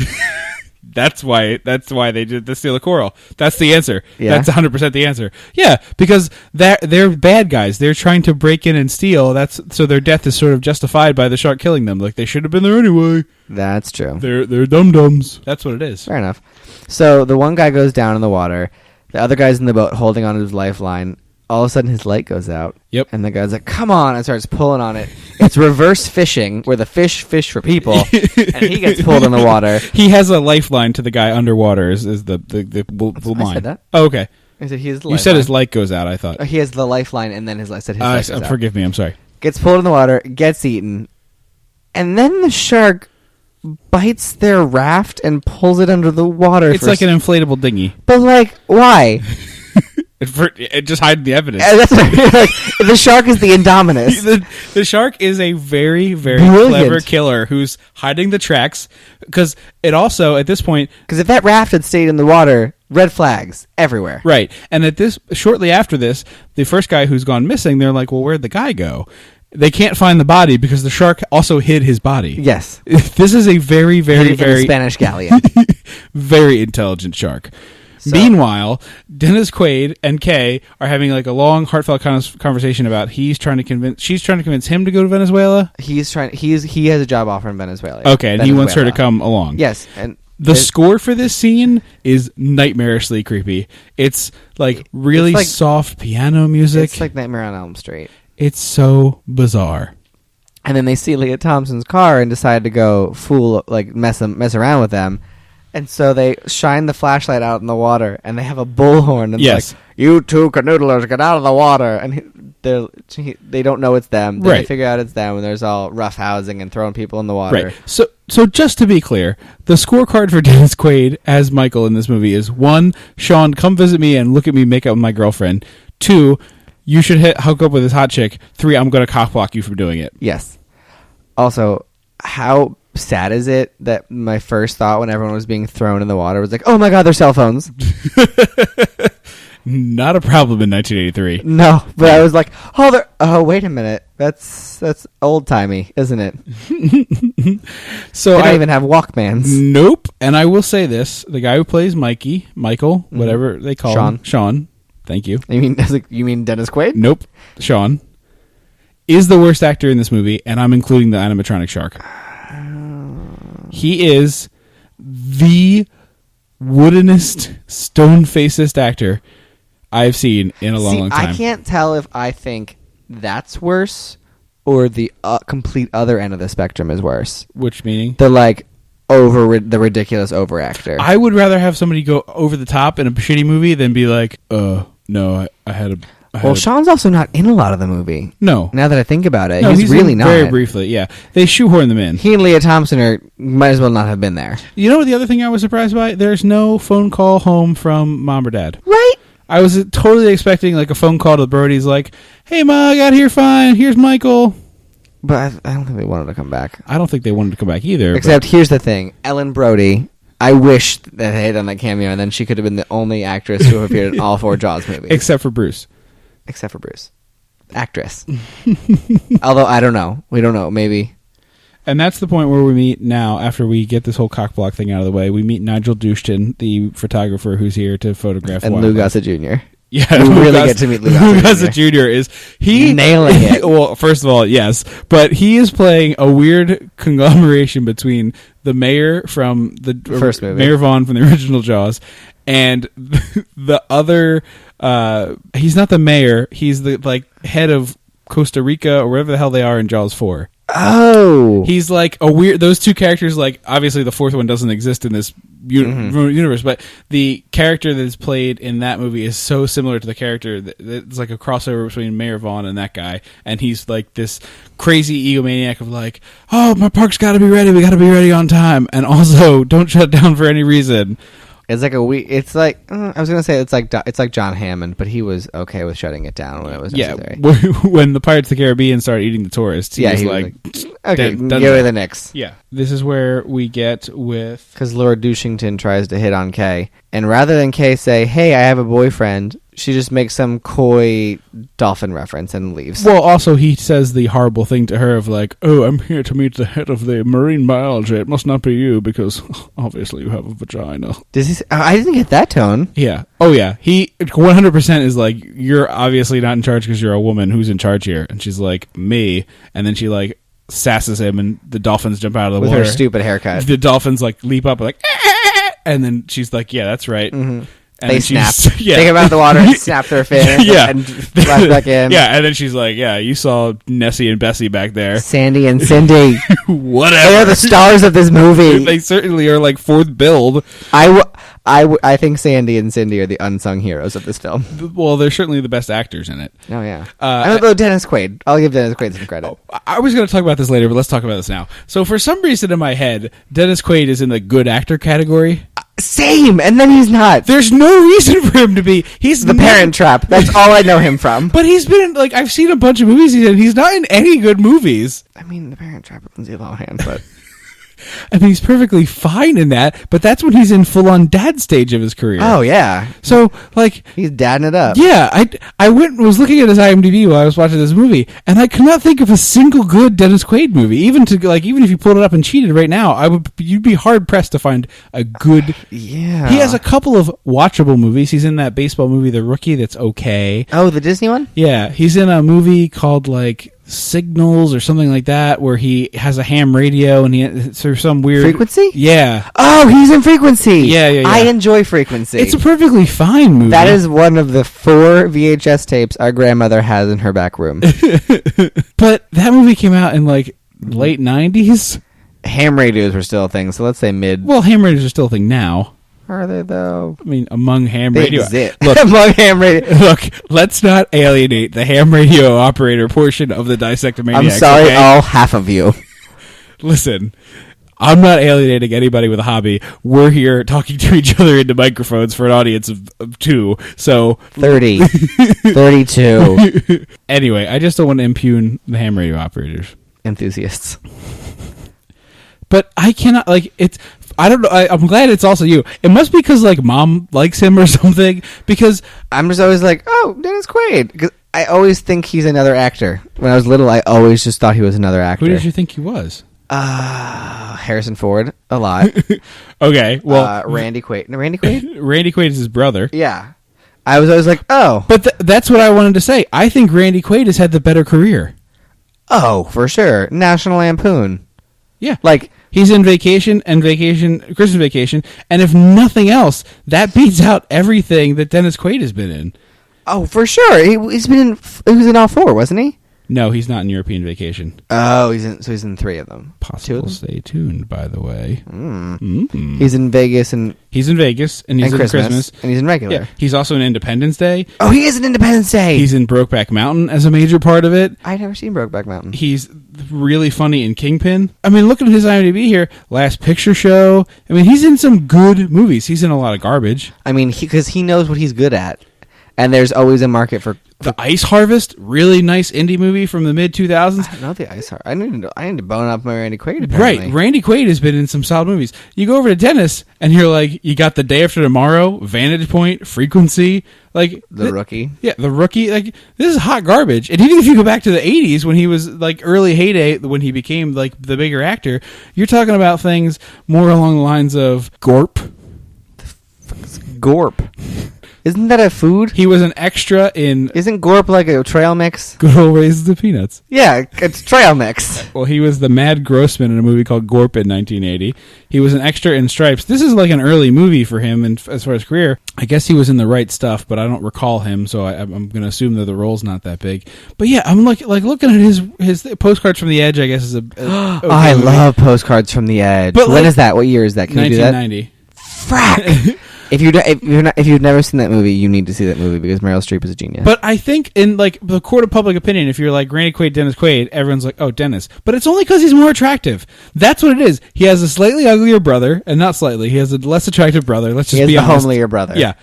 That's why they did the steal the coral. That's the answer. Yeah? That's 100% the answer. Yeah, because they're bad guys. They're trying to break in and steal. So their death is sort of justified by the shark killing them. Like they should have been there anyway. That's true. They're dum-dums. That's what it is. Fair enough. So the one guy goes down in the water. The other guy's in the boat holding on to his lifeline. All of a sudden, his light goes out. Yep. And the guy's like, come on, and starts pulling on it. It's reverse fishing, where the fish for people, and he gets pulled in the water. He has a lifeline to the guy underwater is the line. I said that. Oh, okay. I said, he has the You lifeline. said his light goes out, I thought. Oh, he has the lifeline, and then I said his light goes out. Forgive me, I'm sorry. Gets pulled in the water, gets eaten, and then the shark bites their raft and pulls it under the water. It's like an inflatable dinghy. But, why? It just hiding the evidence. That's what I mean. Like, the shark is the Indominus. The shark is a very, very Brilliant. clever killer who's hiding the tracks because it also, at this point... Because if that raft had stayed in the water, red flags everywhere. Right. And shortly after this, the first guy who's gone missing, they're like, well, where'd the guy go? They can't find the body because the shark also hid his body. Yes. This is a very, very, In a very... Spanish galleon. very intelligent shark. Meanwhile, Dennis Quaid and Kay are having a long, heartfelt conversation about she's trying to convince him to go to Venezuela. He has a job offer in Venezuela. Okay, and he wants her to come along. Yes, and the score for this scene is nightmarishly creepy. It's really it's soft piano music. It's like Nightmare on Elm Street. It's so bizarre. And then they see Leah Thompson's car and decide to go mess around with them. And so they shine the flashlight out in the water, and they have a bullhorn. And Yes. you two canoodlers, get out of the water. And they don't know it's them. Then Right. They figure out it's them, and there's all rough housing and throwing people in the water. Right. So just to be clear, the scorecard for Dennis Quaid as Michael in this movie is 1, Sean, come visit me and look at me make out with my girlfriend. 2, you should hook up with this hot chick. 3, I'm going to cockblock you for doing it. Yes. Also, how sad is it that my first thought when everyone was being thrown in the water was like, oh my god, they're cell phones. Not a problem in 1983. No, but I was like, oh wait a minute, that's old timey, isn't it? So They don't I even have Walkmans. Nope. And I will say this: the guy who plays Michael, whatever they call him, Sean. Thank you. You mean Dennis Quaid? Nope, Sean is the worst actor in this movie, and I'm including the animatronic shark. He is the woodenest, stone-faced actor. I've seen in a long time. I can't tell if I think that's worse or the complete other end of the spectrum is worse. Which meaning? The the ridiculous overactor. I would rather have somebody go over the top in a shitty movie than be like, no, I had a... Well, Sean's also not in a lot of the movie. No. Now that I think about it, No, he's really in not. Very briefly, yeah. They shoehorn them in. He and Leah Thompson might as well not have been there. You know what the other thing I was surprised by? There's no phone call home from mom or dad. Right? I was totally expecting like a phone call to the Brodies like, hey, Ma, I got here fine. Here's Michael. But I don't think they wanted to come back. I don't think they wanted to come back either. Except here's the thing. Ellen Brody, I wish that they had done that cameo, and then she could have been the only actress to have appeared in all 4 Jaws movies. Except for Bruce. Except for Bruce. Actress. Although, I don't know. We don't know. Maybe. And that's the point where we meet now, after we get this whole cockblock thing out of the way. We meet Nigel Dushton, the photographer who's here to photograph And Lou Gossett Jr. Yeah, we really get to meet Lou Gossett Jr. is he nailing it. Well, first of all, yes, but he is playing a weird conglomeration between the mayor from the first movie, Mayor Vaughn from the original Jaws, and the other. He's not the mayor. He's the head of Costa Rica or whatever the hell they are in Jaws 4. Oh, he's like a weird. Those two characters, obviously the fourth one doesn't exist in this universe, but the character that is played in that movie is so similar to the character that's like a crossover between Mayor Vaughn and that guy. And he's like this crazy egomaniac of like, oh, my park's got to be ready. We got to be ready on time, and also don't shut down for any reason. It's like it's like I was gonna say it's like John Hammond, but he was okay with shutting it down when it was necessary. Yeah, when the Pirates of the Caribbean started eating the tourists, he was like, okay, give me the Knicks. Yeah, this is where we get with because Laura Dushington tries to hit on Kay, and rather than Kay say, "Hey, I have a boyfriend," she just makes some coy dolphin reference and leaves. Well, also he says the horrible thing to her of like, "Oh, I'm here to meet the head of the marine biology. It must not be you because obviously you have a vagina." Does he? I didn't get that tone. Yeah. Oh, yeah. He 100% is like, "You're obviously not in charge because you're a woman. Who's in charge here?" And she's like, "Me." And then she sasses him, and the dolphins jump out of the with water. Her stupid haircut. The dolphins leap up and then she's like, "Yeah, that's right." Mm-hmm. And they snap. Yeah. Take them out of the water and snap their fin yeah. and flash back in. Yeah, and then she's like, "Yeah, you saw Nessie and Bessie back there." Sandy and Cindy. Whatever. They are the stars of this movie. They certainly are fourth build. I think Sandy and Cindy are the unsung heroes of this film. Well, they're certainly the best actors in it. Oh, yeah. Although Dennis Quaid. I'll give Dennis Quaid some credit. I was going to talk about this later, but let's talk about this now. So for some reason in my head, Dennis Quaid is in the good actor category. Same, and then he's not. There's no reason for him to be. He's The Parent Trap. That's all I know him from. But he's been in, I've seen a bunch of movies he's in. He's not in any good movies. I mean, The Parent Trap with Lindsay Lohan, but... I mean, he's perfectly fine in that, but that's when he's in full-on dad stage of his career. Oh, yeah. So, he's dadding it up. Yeah, I was looking at his IMDb while I was watching this movie, and I could not think of a single good Dennis Quaid movie. Even if you pulled it up and cheated right now, you'd be hard-pressed to find a good... Yeah. He has a couple of watchable movies. He's in that baseball movie, The Rookie, that's okay. Oh, the Disney one? Yeah, he's in a movie called, Signals or something like that, where he has a ham radio and there's some weird Frequency. Yeah. Oh, he's in Frequency. Yeah. I enjoy Frequency. It's a perfectly fine movie. That is one of the 4 VHS tapes our grandmother has in her back room. But that movie came out in late 90s. Ham radios were still a thing, so let's say mid. Well, ham radios are still a thing now. Are they though? I mean, among ham they radio. Exist. Look, among ham radio. Look, let's not alienate the ham radio operator portion of the Dissectomaniacs. I'm sorry, okay? all half of you. Listen, I'm not alienating anybody with a hobby. We're here talking to each other into microphones for an audience of 2. So 30, 32 Anyway, I just don't want to impugn the ham radio operators. Enthusiasts. But I cannot it's. I don't know. I'm glad it's also you. It must be because mom likes him or something. Because I'm just always like, oh, Dennis Quaid. Because I always think he's another actor. When I was little, I always just thought he was another actor. Who did you think he was? Harrison Ford, a lot. Okay, well, Randy Quaid. No, Randy Quaid. Randy Quaid is his brother. Yeah, I was always like, oh, but that's what I wanted to say. I think Randy Quaid has had the better career. Oh, for sure. National Lampoon. Yeah, he's in Christmas Vacation, and if nothing else, that beats out everything that Dennis Quaid has been in. Oh, for sure. He was in all 4, wasn't he? No, he's not in European Vacation. Oh, he's in 3 of them. 2 Possible. of them? Stay tuned, by the way. He's in Vegas and He's in Vegas, and he's in Christmas. and he's in regular. Yeah, he's also in Independence Day. Oh, he is in Independence Day. He's in Brokeback Mountain as a major part of it. I'd never seen Brokeback Mountain. He's really funny in Kingpin. I mean, look at his IMDb here. Last Picture Show. I mean, he's in some good movies. He's in a lot of garbage. I mean, because he knows what he's good at, and there's always a market for. The Ice Harvest, really nice indie movie from the mid 2000s. I don't know the Ice Harvest. I need to bone up my Randy Quaid. Apparently. Right, Randy Quaid has been in some solid movies. You go over to Dennis, and you're like, you got The Day After Tomorrow, Vantage Point, Frequency, like The Rookie. Yeah, The Rookie. Like, this is hot garbage. And even if you go back to the 80s when he was like early heyday, when he became like the bigger actor, you're talking about things more along the lines of Gorp. Gorp. Isn't that a food? He was an extra in Isn't Gorp like a trail mix? Good Old Raisins of Peanuts. Yeah, it's trail mix. Well, he was the Mad Grossman in a movie called Gorp in 1980. He was an extra in Stripes. This is like an early movie for him, and as far as career, I guess he was in The Right Stuff, but I don't recall him, so I'm going to assume that the role's not that big. But yeah, I'm like looking at his Postcards from the Edge. I guess is a okay I movie. love Postcards from the Edge. But when like- is that? What year is that? Can you do that? 1990. Frack. If you've never seen that movie, you need to see that movie because Meryl Streep is a genius. But I think in like the court of public opinion, if you're like Randy Quaid, Dennis Quaid, everyone's like, oh, Dennis. But it's only because he's more attractive. That's what it is. He has a slightly uglier brother, and not slightly. He has a less attractive brother. Let's just he has be the honest. homelier brother. Yeah.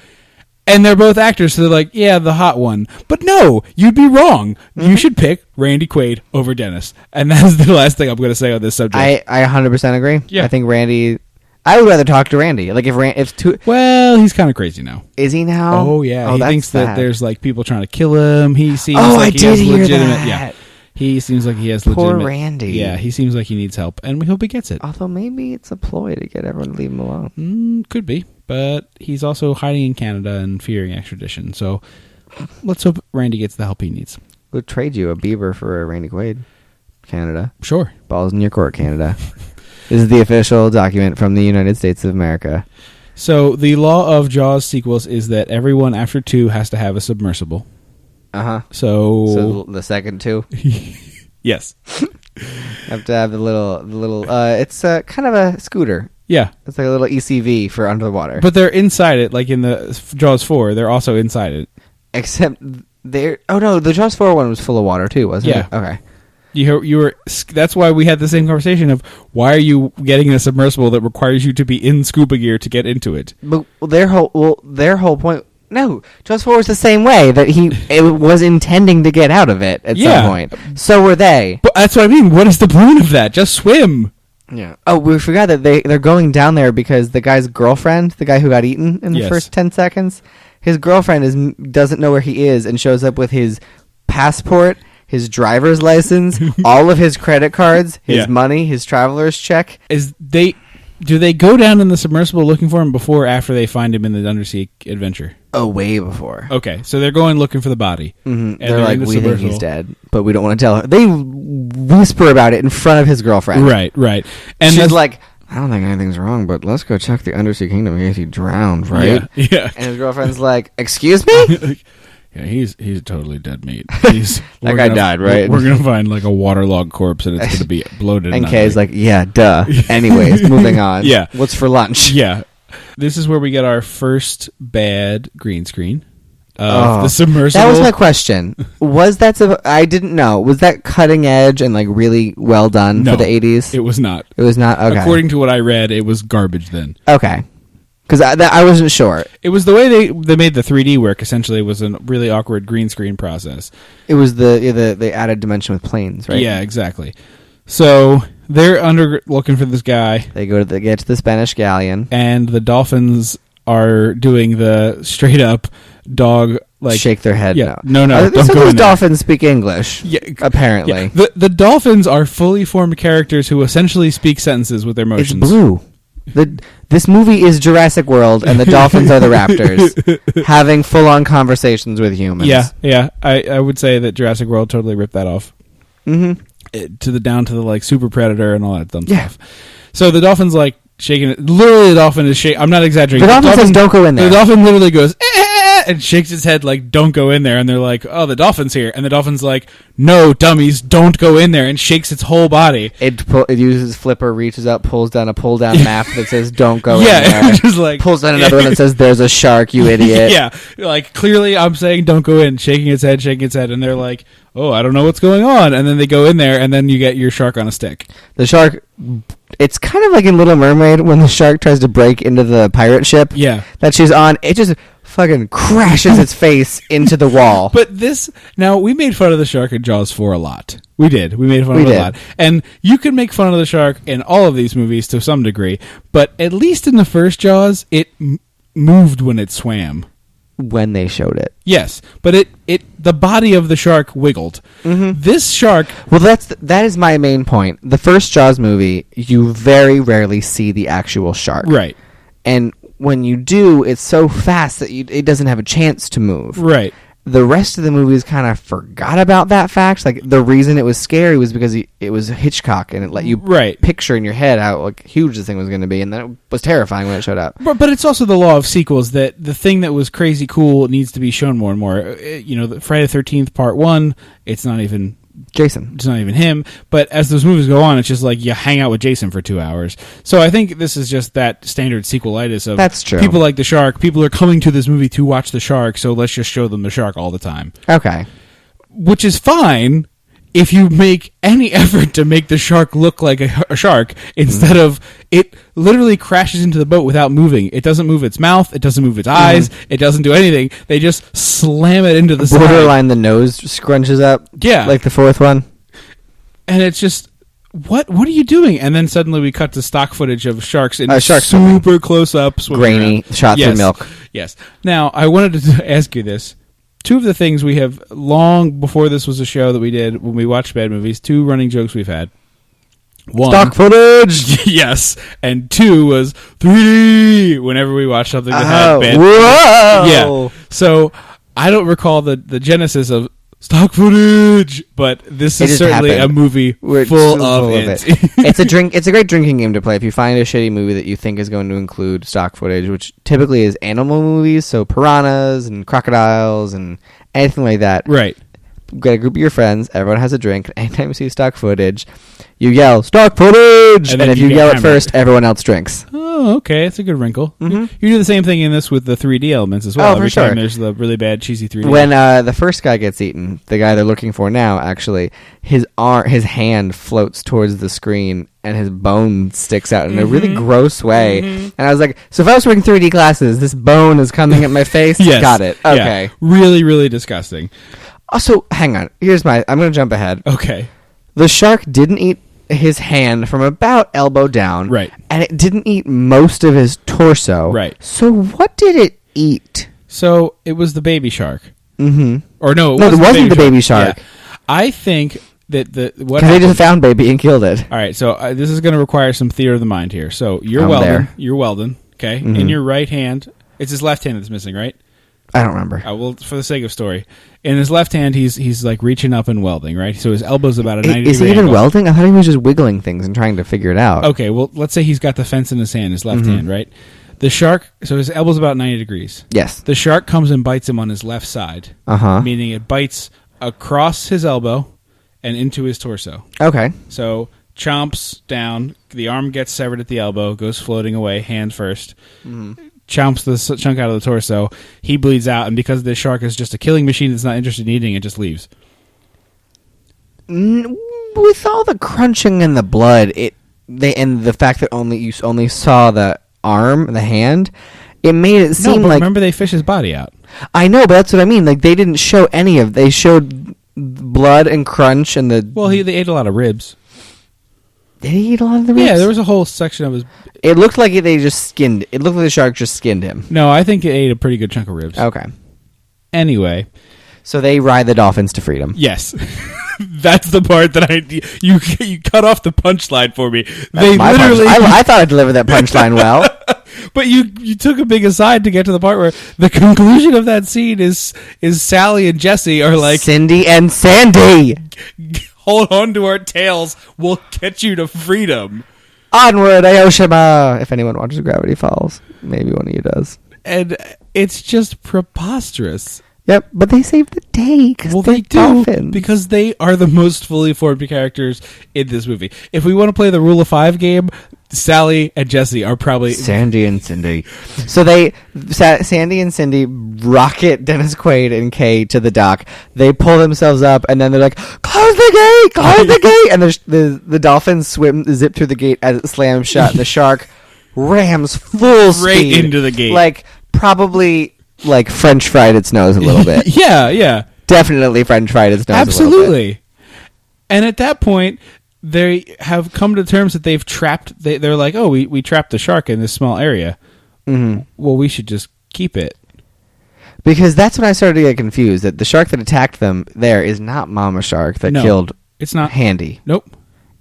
And they're both actors, so they're like, yeah, the hot one. But no, you'd be wrong. You should pick Randy Quaid over Dennis. And that's the last thing I'm going to say on this subject. I 100% agree. Yeah. I think Randy. I would rather talk to Randy. Like if two Well, he's kind of crazy now. is he now? Oh yeah, he that's thinks that sad. there's like people trying to kill him. He seems Oh, like I he has did hear legitimate. that. Yeah, he seems like he has Poor legitimate. Randy. Yeah, he seems like he needs help, and we hope he gets it. Although maybe it's a ploy to get everyone to leave him alone. Could be, but he's also hiding in Canada and fearing extradition. So let's hope Randy gets the help he needs. We'll trade you a beaver for a Randy Quaid. Canada. Sure. Balls in your court, Canada. This is the official document from the United States of America. So the law of Jaws sequels is that everyone after 2 has to have a submersible. Uh-huh. So So the second two yes, have to have the little it's kind of a scooter. yeah. It's like a little ECV for under the water. But they're inside it, like in the Jaws 4. They're also inside it. Except they're the Jaws 4 one was full of water too, wasn't Yeah. it? Okay. You were. That's why we had the same conversation of why are you getting a submersible that requires you to be in scuba gear to get into it? But their whole point. No, Jaws 4 was the same way that it was intending to get out of it at Yeah. some point. So were they. But that's what I mean. What is the point of that? Just swim. Yeah. Oh, we forgot that they're going down there because the guy's girlfriend, the guy who got eaten in the Yes. first 10 seconds, his girlfriend doesn't know where he is and shows up with his passport, his driver's license, all of his credit cards, his Yeah. money, his traveler's check. Do they go down in the submersible looking for him before or after they find him in the undersea adventure? Oh, way before. Okay, so they're going looking for the body. Mm-hmm. And They're like, in the we think submersible. he's dead, but we don't want to tell her. They whisper about it in front of his girlfriend. Right. And She's that's- like, I don't think anything's wrong, but let's go check the undersea kingdom in case he drowned, right? Yeah. And his girlfriend's like, excuse me? Yeah, he's totally dead meat. That guy died, right? We're gonna find like a waterlogged corpse, and it's gonna be bloated. And not Kay's like- like, yeah, duh. Anyways, moving on. Yeah. What's for lunch? yeah. This is where we get our first bad green screen of the submersible. That was my question. Was that... I didn't know. Was that cutting edge and like really well done No, for the 80s? It was not. It was not? Okay. According to what I read, it was garbage then. Okay. Because I wasn't sure. It was the way they made the 3D work. Essentially, was a really awkward green screen process. It was the added dimension with planes, right? Yeah, exactly. So they're looking for this guy, They get to the Spanish galleon. and the dolphins are doing the straight up dog like Shake their head. Yeah, no, So don't go those in there. dolphins speak English. Yeah, apparently. yeah. The dolphins are fully formed characters who essentially speak sentences with their It's motions. blue. This movie is Jurassic World, and the dolphins are the raptors having full-on conversations with humans. Yeah. I would say that Jurassic World totally ripped that off. Mm-hmm. Down to the like super predator and all that dumb Yeah. stuff. So the dolphin's like shaking it. Literally, the dolphin is shaking. I'm not exaggerating. The dolphin says, "Don't go in there." The dolphin literally goes, and shakes his head like, don't go in there. And they're like, oh, the dolphin's here. And the dolphin's like, no, dummies, don't go in there, and shakes its whole body. It uses flipper, reaches up, pulls down a pull-down map that says "Don't go in Yeah, there." just like Pulls down another one that says "There's a shark, you idiot." yeah, like clearly I'm saying don't go in, shaking its head, and they're like, oh, I don't know what's going on, and then they go in there, and then you get your shark on a stick. The shark. It's kind of like in Little Mermaid when the shark tries to break into the pirate ship. Yeah. That she's on. It just fucking crashes its face into the wall. But this, now, we made fun of the shark in Jaws 4 a lot. We did. We made fun of it a lot. And you can make fun of the shark in all of these movies to some degree, but at least in the first Jaws, it moved when it swam. When they showed it. Yes, but the body of the shark wiggled. Mm-hmm. This shark... Well, that is my main point. The first Jaws movie, you very rarely see the actual shark. Right. And when you do, it's so fast that it doesn't have a chance to move. Right. The rest of the movies kind of forgot about that fact. Like, the reason it was scary was because it was Hitchcock, and it let you picture in your head how like huge this thing was going to be, and then it was terrifying when it showed up. But it's also the law of sequels that the thing that was crazy cool needs to be shown more and more. The Friday the 13th Part 1, it's not even... Jason. It's not even him. But as those movies go on, it's just like you hang out with Jason for 2 hours. So I think this is just that standard sequelitis of That's true. People like the shark. People are coming to this movie to watch the shark, so let's just show them the shark all the time. Okay. Which is fine if you make any effort to make the shark look like a shark instead of it literally crashes into the boat without moving. It doesn't move its mouth. It doesn't move its eyes. It doesn't do anything. They just slam it into the side. Borderline the nose scrunches up. Yeah. Like the fourth one. And it's just, what are you doing? And then suddenly we cut to stock footage of sharks in shark super close up. Grainy, shot through milk. Yes. Now, I wanted to ask you this. Two of the things we have long before this was a show that we did when we watched bad movies, two running jokes we've had. One, stock footage! Yes. And two was 3D whenever we watched something that had bad whoa! Yeah. So I don't recall the genesis of stock footage, but this is certainly a movie full of it. It's a great drinking game to play if you find a shitty movie that you think is going to include stock footage, which typically is animal movies, so piranhas and crocodiles and anything like that. Right. You've got a group of your friends, everyone has a drink, anytime you see stock footage, you yell, stock footage! And if you yell it first, everyone else drinks. Oh, okay. It's a good wrinkle. Mm-hmm. You do the same thing in this with the 3D elements as well. Oh, Every for sure. time there's the really bad, cheesy 3D. When the first guy gets eaten, the guy they're looking for now, actually, his hand floats towards the screen, and his bone sticks out in a really gross way. And I was like, so if I was wearing 3D glasses, this bone is coming at my face? Yes. Got it. Okay. Yeah. Really, really disgusting. Also, hang on. I'm going to jump ahead. Okay. The shark didn't eat his hand from about elbow down. Right. And it didn't eat most of his torso. Right. So what did it eat? So it was the baby shark. Mm-hmm. Or no, it wasn't the baby shark. Yeah. I think that what they just found baby and killed it. All right, so this is going to require some theater of the mind here. So you're Weldon, okay? Mm-hmm. In your right hand, it's his left hand that's missing, right? I don't remember. Well, for the sake of story, in his left hand, he's like reaching up and welding, right? So his elbow's about a 90 degree Is he even angle. welding? I thought he was just wiggling things and trying to figure it out. Okay, well, let's say he's got the fence in his hand, his left hand, right? The shark, so his elbow's about 90 degrees. Yes. The shark comes and bites him on his left side, meaning it bites across his elbow and into his torso. Okay. So chomps down, the arm gets severed at the elbow, goes floating away, hand first. Chomps the chunk out of the torso. He bleeds out, and because the shark is just a killing machine that's not interested in eating, it just leaves. With all the crunching and the blood, and the fact that you only saw the arm, the hand, it made it seem like. Remember they fish his body out. I know, but that's what I mean. Like they didn't show any of. They showed blood and crunch and the. Well, they ate a lot of ribs. Did he eat a lot of the ribs? Yeah, there was a whole section of his. It looked like they just skinned. It looked like the shark just skinned him. No, I think it ate a pretty good chunk of ribs. Okay. Anyway, so they ride the dolphins to freedom. Yes. That's the part that you cut off the punchline for me. They literally. I thought I delivered that punchline well. But you took a big aside to get to the part where the conclusion of that scene is Sally and Jesse are like, Cindy and Sandy, hold on to our tails, we'll get you to freedom. Onward, Aoshima. If anyone watches Gravity Falls, maybe one of you does. And it's just preposterous. Yep, but they saved the day because Well, they're they do, dolphins. because they are the most fully formed characters in this movie. If we want to play the Rule of 5 game, Sally and Jesse are probably... Sandy and Cindy. So Sandy and Cindy rocket Dennis Quaid and Kay to the dock. They pull themselves up, and then they're like, "Close the gate! Close the gate!" And the dolphins zip through the gate as it slams shut. And the shark rams full Straight speed into the gate. like probably like French fried its nose a little bit. Yeah. Definitely French fried its nose. A little bit. Absolutely. And at that point, they have come to terms that they've trapped... They're like, oh, we trapped the shark in this small area. Mm-hmm. Well, we should just keep it. Because that's when I started to get confused. That the shark that attacked them there is not Mama Shark that No, killed it's not. Handy. Nope.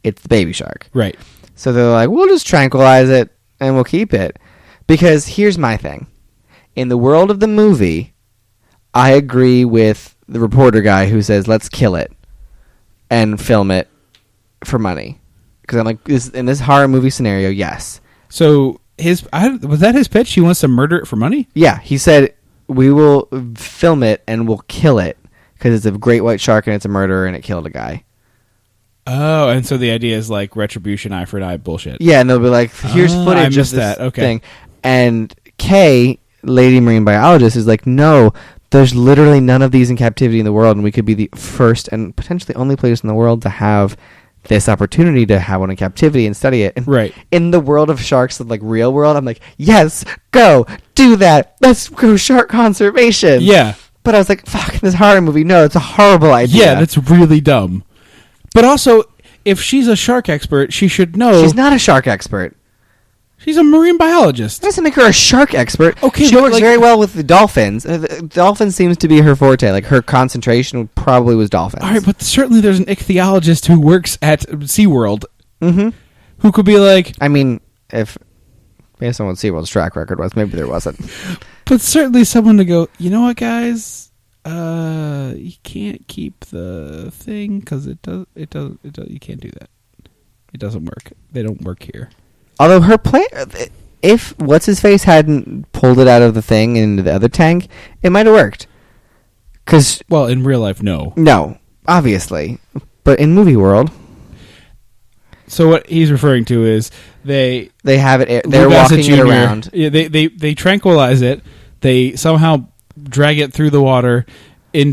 It's the baby shark. Right. So they're like, we'll just tranquilize it and we'll keep it. Because here's my thing. In the world of the movie, I agree with the reporter guy who says, let's kill it and film it for money. Because I'm like, in this horror movie scenario, yes. So was that his pitch? He wants to murder it for money? Yeah, he said, we will film it and we'll kill it because it's a great white shark and it's a murderer and it killed a guy. Oh, and so the idea is like retribution, eye for an eye bullshit. Yeah, and they'll be like, here's footage I of missed this that. Okay. thing. And Kay, lady marine biologist, is like, no, there's literally none of these in captivity in the world, and we could be the first and potentially only place in the world to have this opportunity to have one in captivity and study it. And Right. in the world of sharks, like real world, I'm like, yes, go, do that. Let's go shark conservation. Yeah. But I was like, fuck, this horror movie, no, it's a horrible idea. Yeah, that's really dumb. But also, if she's a shark expert, she should know. She's not a shark expert. She's a marine biologist. That doesn't make her a shark expert. Okay, she but, works like- very well with the dolphins. Dolphins seems to be her forte. Like her concentration probably was dolphins. All right, but certainly there's an ichthyologist who works at SeaWorld Mm-hmm. who could be like, I mean, if based on what SeaWorld's track record was, maybe there wasn't. but certainly someone to go, you know what, guys? You can't keep the thing because you can't do that. It doesn't work. They don't work here. Although her plan, if what's his face hadn't pulled it out of the thing into the other tank, it might have worked. Because Well, in real life, no. no, obviously, but in movie world, So what he's referring to is they have it. They're Lou Gossett walking it Jr. around. Yeah, they tranquilize it. They somehow drag it through the water they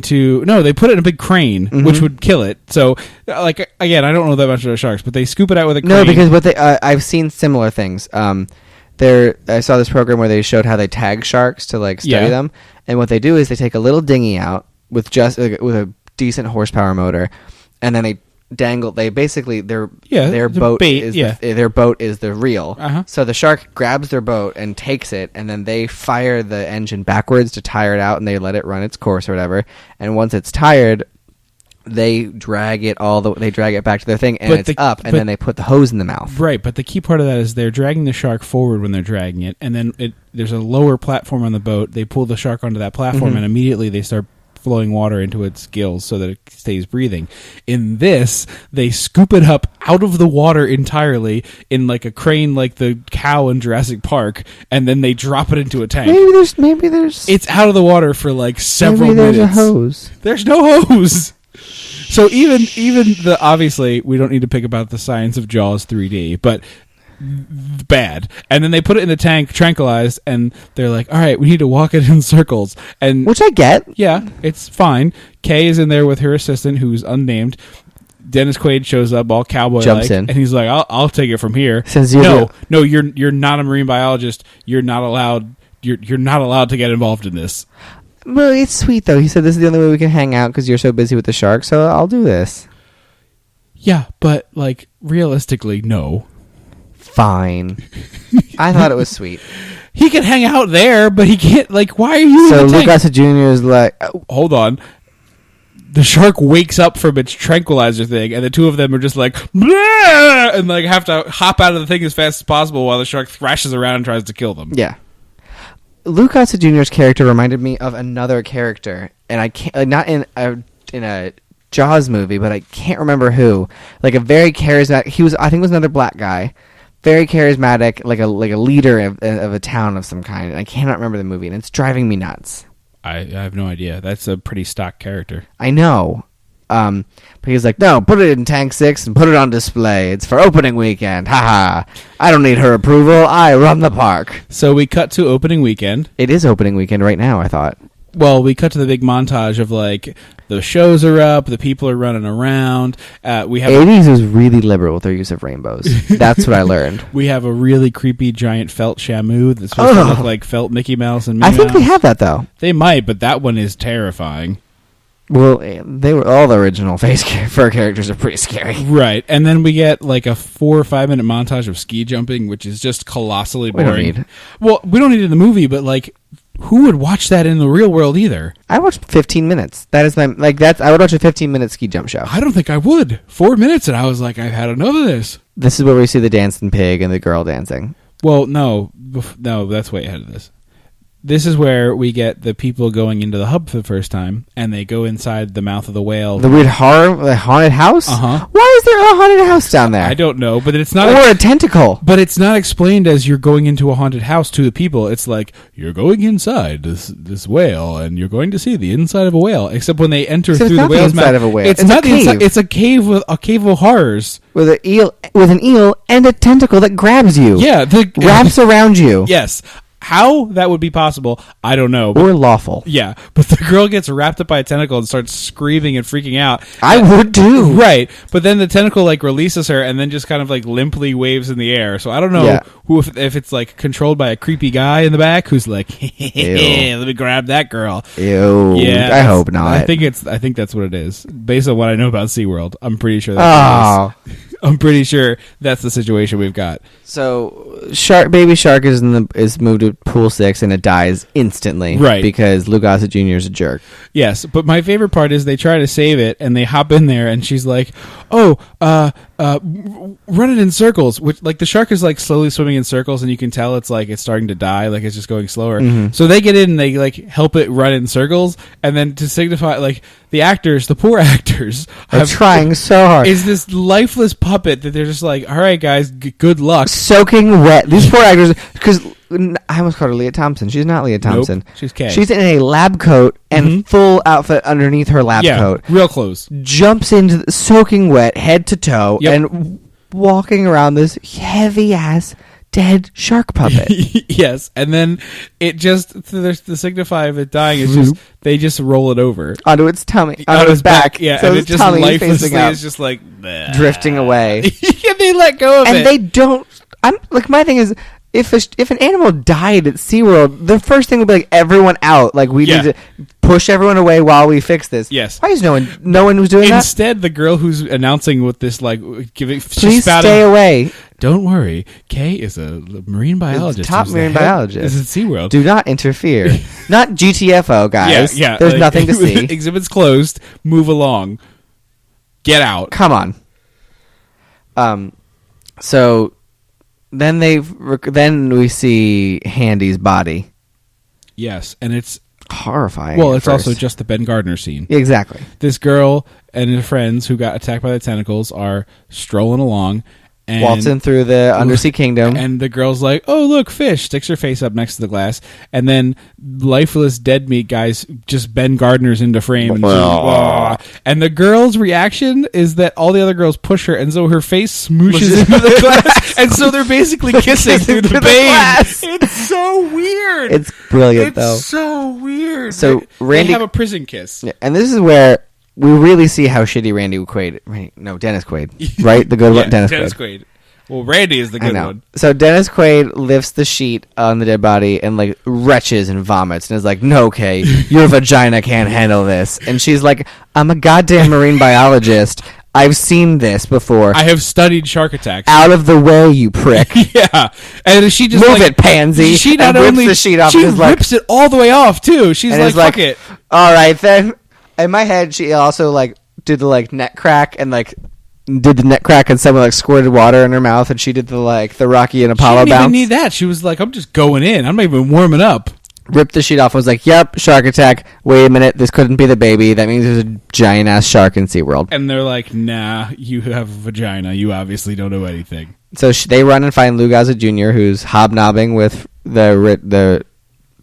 put it in a big crane, Mhm. which would kill it. So, like, again, I don't know that much about sharks, but they scoop it out with a crane. No, because what they I've seen similar things. I saw this program where they showed how they tag sharks to like study Yeah. them, and what they do is they take a little dinghy out with just with a decent horsepower motor, and then they dangle. They basically their the boat bait, is yeah. their boat is the reel. Uh-huh. So the shark grabs their boat and takes it, and then they fire the engine backwards to tire it out, and they let it run its course or whatever. And once it's tired, they drag it back to their thing, and But it's up, and then they put the hose in the mouth. Right, but the key part of that is they're dragging the shark forward when they're dragging it, and then there's a lower platform on the boat. They pull the shark onto that platform, Mhm. and immediately they start flowing water into its gills so that it stays breathing. In this, they scoop it up out of the water entirely in like a crane, like the cow in Jurassic Park, and then they drop it into a tank. Maybe there's It's out of the water for like several maybe there's minutes. a hose. There's no hose. So even the obviously we don't need to pick about the science of Jaws 3D, but bad. And then they put it in the tank, tranquilized, and they're like, "All right, we need to walk it in circles." And Which I get. yeah, it's fine. Kay is in there with her assistant, who's unnamed. Dennis Quaid shows up, all cowboy Jumps like, in. and he's like, "I'll take it from here." Says you're No, you're not a marine biologist. You're not allowed. You're not allowed to get involved in this. Well, it's sweet though. He said this is the only way we can hang out because you're so busy with the shark. So I'll do this. Yeah, but like realistically, no. Fine. I thought it was sweet. He can hang out there, but he can't. Like, why are you? So in the tank? Lucas Jr. is like, Hold on. The shark wakes up from its tranquilizer thing, and the two of them are just like, "Bleh!" and like have to hop out of the thing as fast as possible while the shark thrashes around and tries to kill them. yeah. Lucas Jr.'s character reminded me of another character, and I can't not in a Jaws movie, but I can't remember who. Like a very charismatic. I think it was another black guy, very charismatic, like a leader of a town of some kind. And I cannot remember the movie, and it's driving me nuts. I have no idea. That's a pretty stock character. I know. But he's like, no, put it in Tank 6 and put it on display. It's for opening weekend. Haha. I don't need her approval. I run the park. So we cut to opening weekend. It is opening weekend right now, I thought. Well, we cut to the big montage of like the shows are up, the people are running around. We have 80s was really liberal with their use of rainbows. That's what I learned. we have a really creepy giant felt Shamu that's supposed to look like felt Mickey Mouse and Minnie I think Mouse. they have that, though. They might, but that one is terrifying. Well, they were all the original fur characters are pretty scary. Right, and then we get like a 4 or 5 minute montage of ski jumping, which is just colossally We boring. don't need. Well, we don't need it in the movie, but like, who would watch that in the real world either? I watched 15 minutes. That is my I would watch a 15-minute ski jump show. I don't think I would. 4 minutes, and I was like, I've had enough of this. This is where we see the dancing pig and the girl dancing. Well, no, that's way ahead of this. This is where we get the people going into the hub for the first time, and they go inside the mouth of the whale. The weird haunted house? Uh-huh. Why is there a haunted house down there? I don't know, but it's not. Or a tentacle. But it's not explained as you're going into a haunted house to the people. It's like, you're going inside this whale, and you're going to see the inside of a whale. Except when they enter So it's through the not the whale's inside mouth. of a whale. It's It's not a the inside. cave. It's a cave of horrors. With an eel and a tentacle that grabs you. Yeah. Wraps around you. Yes. How that would be possible, I don't know. Or lawful. Yeah, but the girl gets wrapped up by a tentacle and starts screaming and freaking out. I would too. Right, but then the tentacle like releases her and then just kind of like limply waves in the air. So I don't know Yeah. if it's like controlled by a creepy guy in the back who's like, let me grab that girl. Ew. Yeah, I hope not. I think that's what it is. Based on what I know about SeaWorld, I'm pretty sure that's what it is. I'm pretty sure that's the situation we've got. So, baby shark is moved to pool 6 and it dies instantly, Right. Because Lou Gossett Jr. is a jerk. Yes, but my favorite part is they try to save it and they hop in there and she's like, "Oh, run it in circles." Which like the shark is like slowly swimming in circles and you can tell it's starting to die, like it's just going slower. Mm-hmm. So they get in and they like help it run in circles, and then to signify like the poor actors They're trying so hard. is this lifeless puppet that they're just like, "All right, guys, good luck." Soaking wet. These poor actors, because I almost called her Leah Thompson. She's not Leah Thompson. Nope, she's Kay. She's in a lab coat and full outfit underneath her lab Yeah, coat. real close. Jumps into the soaking wet, head to toe, Yep. and walking around this heavy ass dead shark puppet. Yes, and then it just to signify of it dying is just they just roll it over onto its tummy, on onto its back. yeah, so and its it just tummy is lifelessly facing up, is just like bleh. drifting away. And they let go of And it. they don't. I'm like, my thing is, if an animal died at SeaWorld, the first thing would be like everyone out. Like we Yeah. need to push everyone away while we fix this. Yes. Why is no one was doing that? Instead, the girl who's announcing with this Please stay away. Don't worry, Kay is a marine biologist. top who's the marine head- biologist. Is at SeaWorld. Do not interfere. Not GTFO, guys. Yeah. There's like, nothing to see. Exhibit's closed. Move along. Get out. Come on. So then then we see Handy's body. Yes, and it's Horrifying. well, at it's also first. just the Ben Gardner scene. Exactly. This girl and her friends who got attacked by the tentacles are strolling along and Waltzing through the undersea kingdom. and the girl's like, "Oh, look, fish," sticks her face up next to the glass, and then lifeless dead meat guys just Ben Gardner's into frame, and, and the girl's reaction is that all the other girls push her, and so her face smooshes into the glass, and so they're basically kissing through the through the pane. glass. It's so weird. It's brilliant, It's though. so weird. So they Randy- have a prison kiss. Yeah, and this is where we really see how shitty Randy Quaid. Dennis Quaid, right? The good one, Dennis Quaid. Well, Randy is the I good know. one. So Dennis Quaid lifts the sheet on the dead body and like retches and vomits and is like, "No, Kay, your vagina can't handle this." And she's like, "I'm a goddamn marine biologist. I've seen this before. I have studied shark attacks. Out of the way, you prick." Yeah, and she just Move like, it, pansy. She not And rips only the sheet off she and is like- rips it all the way off too. She's And like, is like, "Fuck it." All right then. In my head, she also like did the like neck crack and like did the neck crack and someone like squirted water in her mouth and she did the Rocky and She Apollo didn't even bounce. need that. She was like, "I'm just going in. I'm not even warming up." Ripped the sheet off. Was like, "Yep, shark attack. Wait a minute, this couldn't be the baby. That means there's a giant ass shark in SeaWorld." And they're like, "Nah, you have a vagina. You obviously don't know anything." So they run and find Lou Gossett Jr., who's hobnobbing with the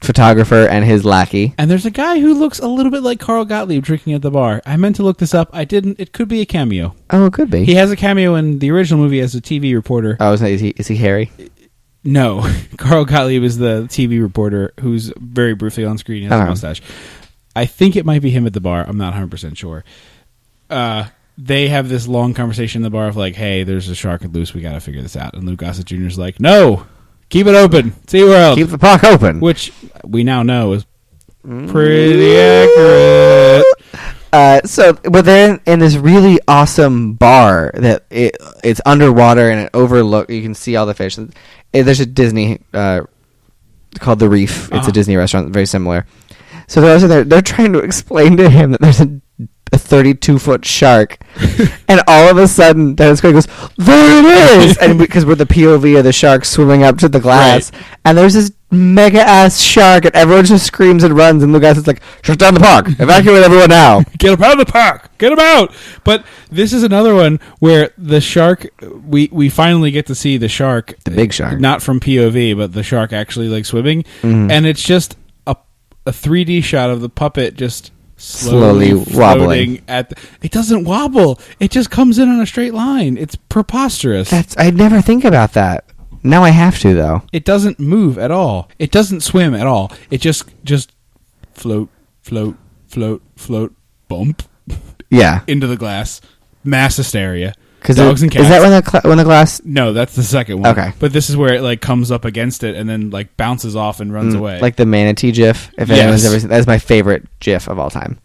photographer and his lackey. And there's a guy who looks a little bit like Carl Gottlieb drinking at the bar. I meant to look this up. I didn't. It could be a cameo. Oh, it could be. He has a cameo in the original movie as a TV reporter. Oh, is he Harry? No. Carl Gottlieb is the TV reporter who's very briefly on screen. He has a mustache. I think it might be him at the bar. I'm not 100% sure. They have this long conversation in the bar of like, hey, there's a shark loose. We got to figure this out. And Lou Gossett Jr. is like, no, keep it open. SeaWorld. Keep the park open. Which we now know is pretty accurate. But they're in this really awesome bar that it's underwater and it overlook. You can see all the fish. There's a Disney called The Reef. It's a Disney restaurant, very similar. So they're trying to explain to him that there's a 32-foot shark, and all of a sudden Dennis Quaid goes, there it is, and because we're the POV of the shark swimming up to the glass, right. And there's this mega ass shark, and everyone just screams and runs, and the guy's like, shut down the park, evacuate everyone now, get him out of the park, get him out. But this is another one where the shark, we finally get to see the shark, the big shark, not from POV, but the shark actually like swimming, and it's just a 3D shot of the puppet just slowly wobbling it doesn't wobble, it just comes in on a straight line. It's preposterous. I'd never think about that. Now I have to, though. It doesn't move at all. It doesn't swim at all. It just float, bump, yeah, into the glass. Mass hysteria. Dogs and cats. Is that when the glass? No, that's the second one. Okay, but this is where it like comes up against it and then like bounces off and runs away, like the manatee GIF. If anyone's ever seen, that's my favorite GIF of all time.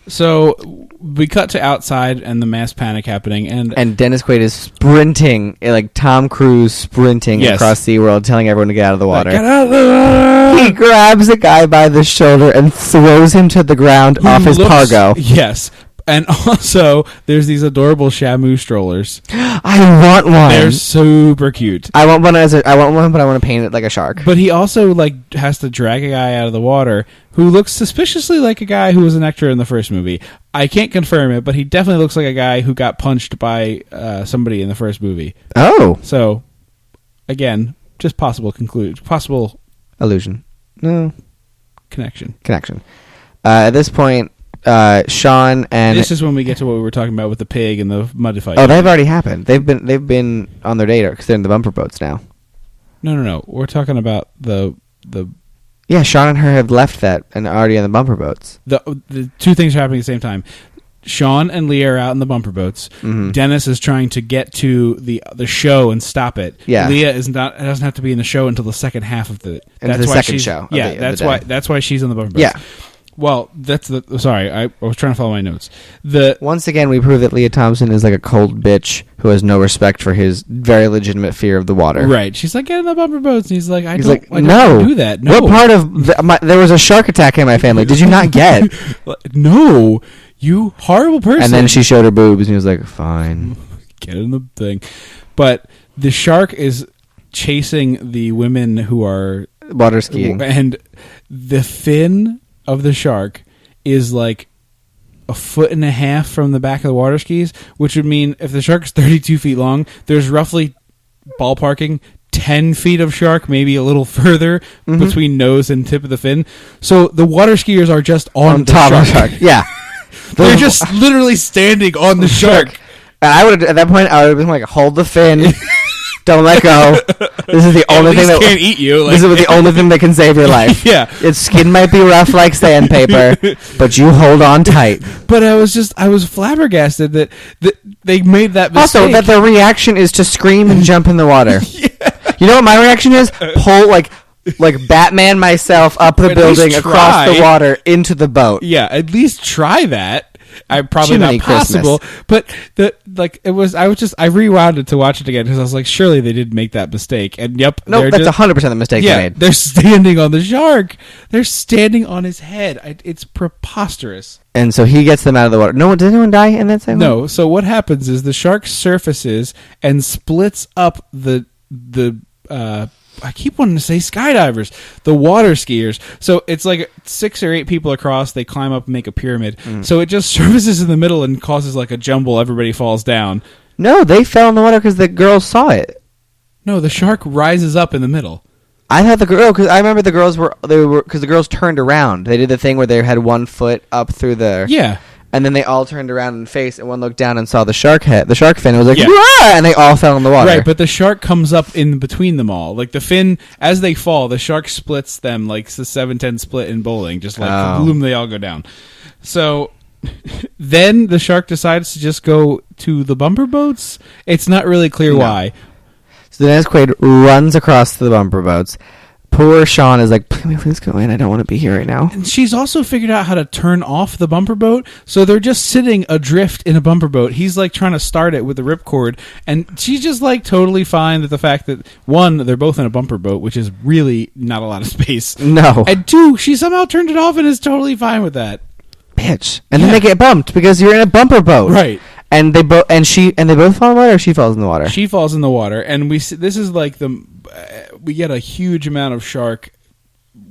So we cut to outside and the mass panic happening, and Dennis Quaid is sprinting, like Tom Cruise sprinting across SeaWorld, telling everyone to get out of the water. Get out of the water! He grabs a guy by the shoulder and throws him to the ground off his Pargo. Yes. And also, there's these adorable Shamu strollers. I want one. They're super cute. I want one, but I want to paint it like a shark. But he also like has to drag a guy out of the water who looks suspiciously like a guy who was an actor in the first movie. I can't confirm it, but he definitely looks like a guy who got punched by somebody in the first movie. Oh. So, again, just possible illusion. No. Connection. At this point, Sean and this is when we get to what we were talking about with the pig and the mud fight. Oh, they've already happened. They've been on their date because they're in the bumper boats now. No. We're talking about the. Yeah, Sean and her have left that and are already on the bumper boats. The two things are happening at the same time. Sean and Leah are out in the bumper boats. Mm-hmm. Dennis is trying to get to the show and stop it. Yeah. Leah doesn't have to be in the show until the second half of the. That's the second show. Yeah, that's why she's on the bumper boats. Yeah. Well, sorry, I was trying to follow my notes. Once again, we prove that Leah Thompson is like a cold bitch who has no respect for his very legitimate fear of the water. Right. She's like, get in the bumper boats. And he's like, I don't do that. No. What part of there was a shark attack in my family? Did you not get? No, you horrible person. And then she showed her boobs and he was like, fine. Get in the thing. But the shark is chasing the women who are water skiing. And the fin of the shark is like 1.5 feet from the back of the water skis, which would mean if the shark is 32 feet long, there's roughly ballparking 10 feet of shark, maybe a little further between nose and tip of the fin. So the water skiers are just on the top shark. of the shark. Yeah. They're just literally standing on the shark. And I would at that point I would have been like, hold the fin. Don't let go. This is the only thing that can't eat you. This is the only thing that can save your life. Yeah, its skin might be rough like sandpaper, but you hold on tight. But I was flabbergasted that they made that mistake. Also, that their reaction is to scream and jump in the water. Yeah. You know what my reaction is? Pull like Batman myself up the building across the water into the boat. Yeah, at least try that. Probably not possible, but I rewound it to watch it again because I was like, surely they did make that mistake. And yep, no, that's 100% the mistake they made. They're standing on the shark. They're standing on his head. It's preposterous. And so he gets them out of the water. Did anyone die in that same? No. So what happens is the shark surfaces and splits up the I keep wanting to say skydivers, the water skiers. So it's like 6 or 8 people across. They climb up and make a pyramid. So it just surfaces in the middle and causes like a jumble. Everybody falls down. No, they fell in the water because the girls saw it. No, the shark rises up in the middle. I thought because I remember the girls because the girls turned around. They did the thing where they had one foot up through the Yeah. and then they all turned around and faced, and one looked down and saw the shark fin. It was like, Yeah. "Wah!" And they all fell in the water. Right, but the shark comes up in between them all. Like the fin, as they fall, the shark splits them like the 7-10 split in bowling. Just like, boom, they all go down. So then the shark decides to just go to the bumper boats. It's not really clear why. So Dennis Quaid runs across the bumper boats. Poor Sean is like, please go in. I don't want to be here right now. And she's also figured out how to turn off the bumper boat, so they're just sitting adrift in a bumper boat. He's like trying to start it with the ripcord, and she's just like totally fine with the fact that, one, they're both in a bumper boat, which is really not a lot of space. No. And two, she somehow turned it off and is totally fine with that. Bitch. And then they get bumped because you're in a bumper boat. Right. And they both they both fall in the water, or she falls in the water. She falls in the water, and this is like we get a huge amount of shark.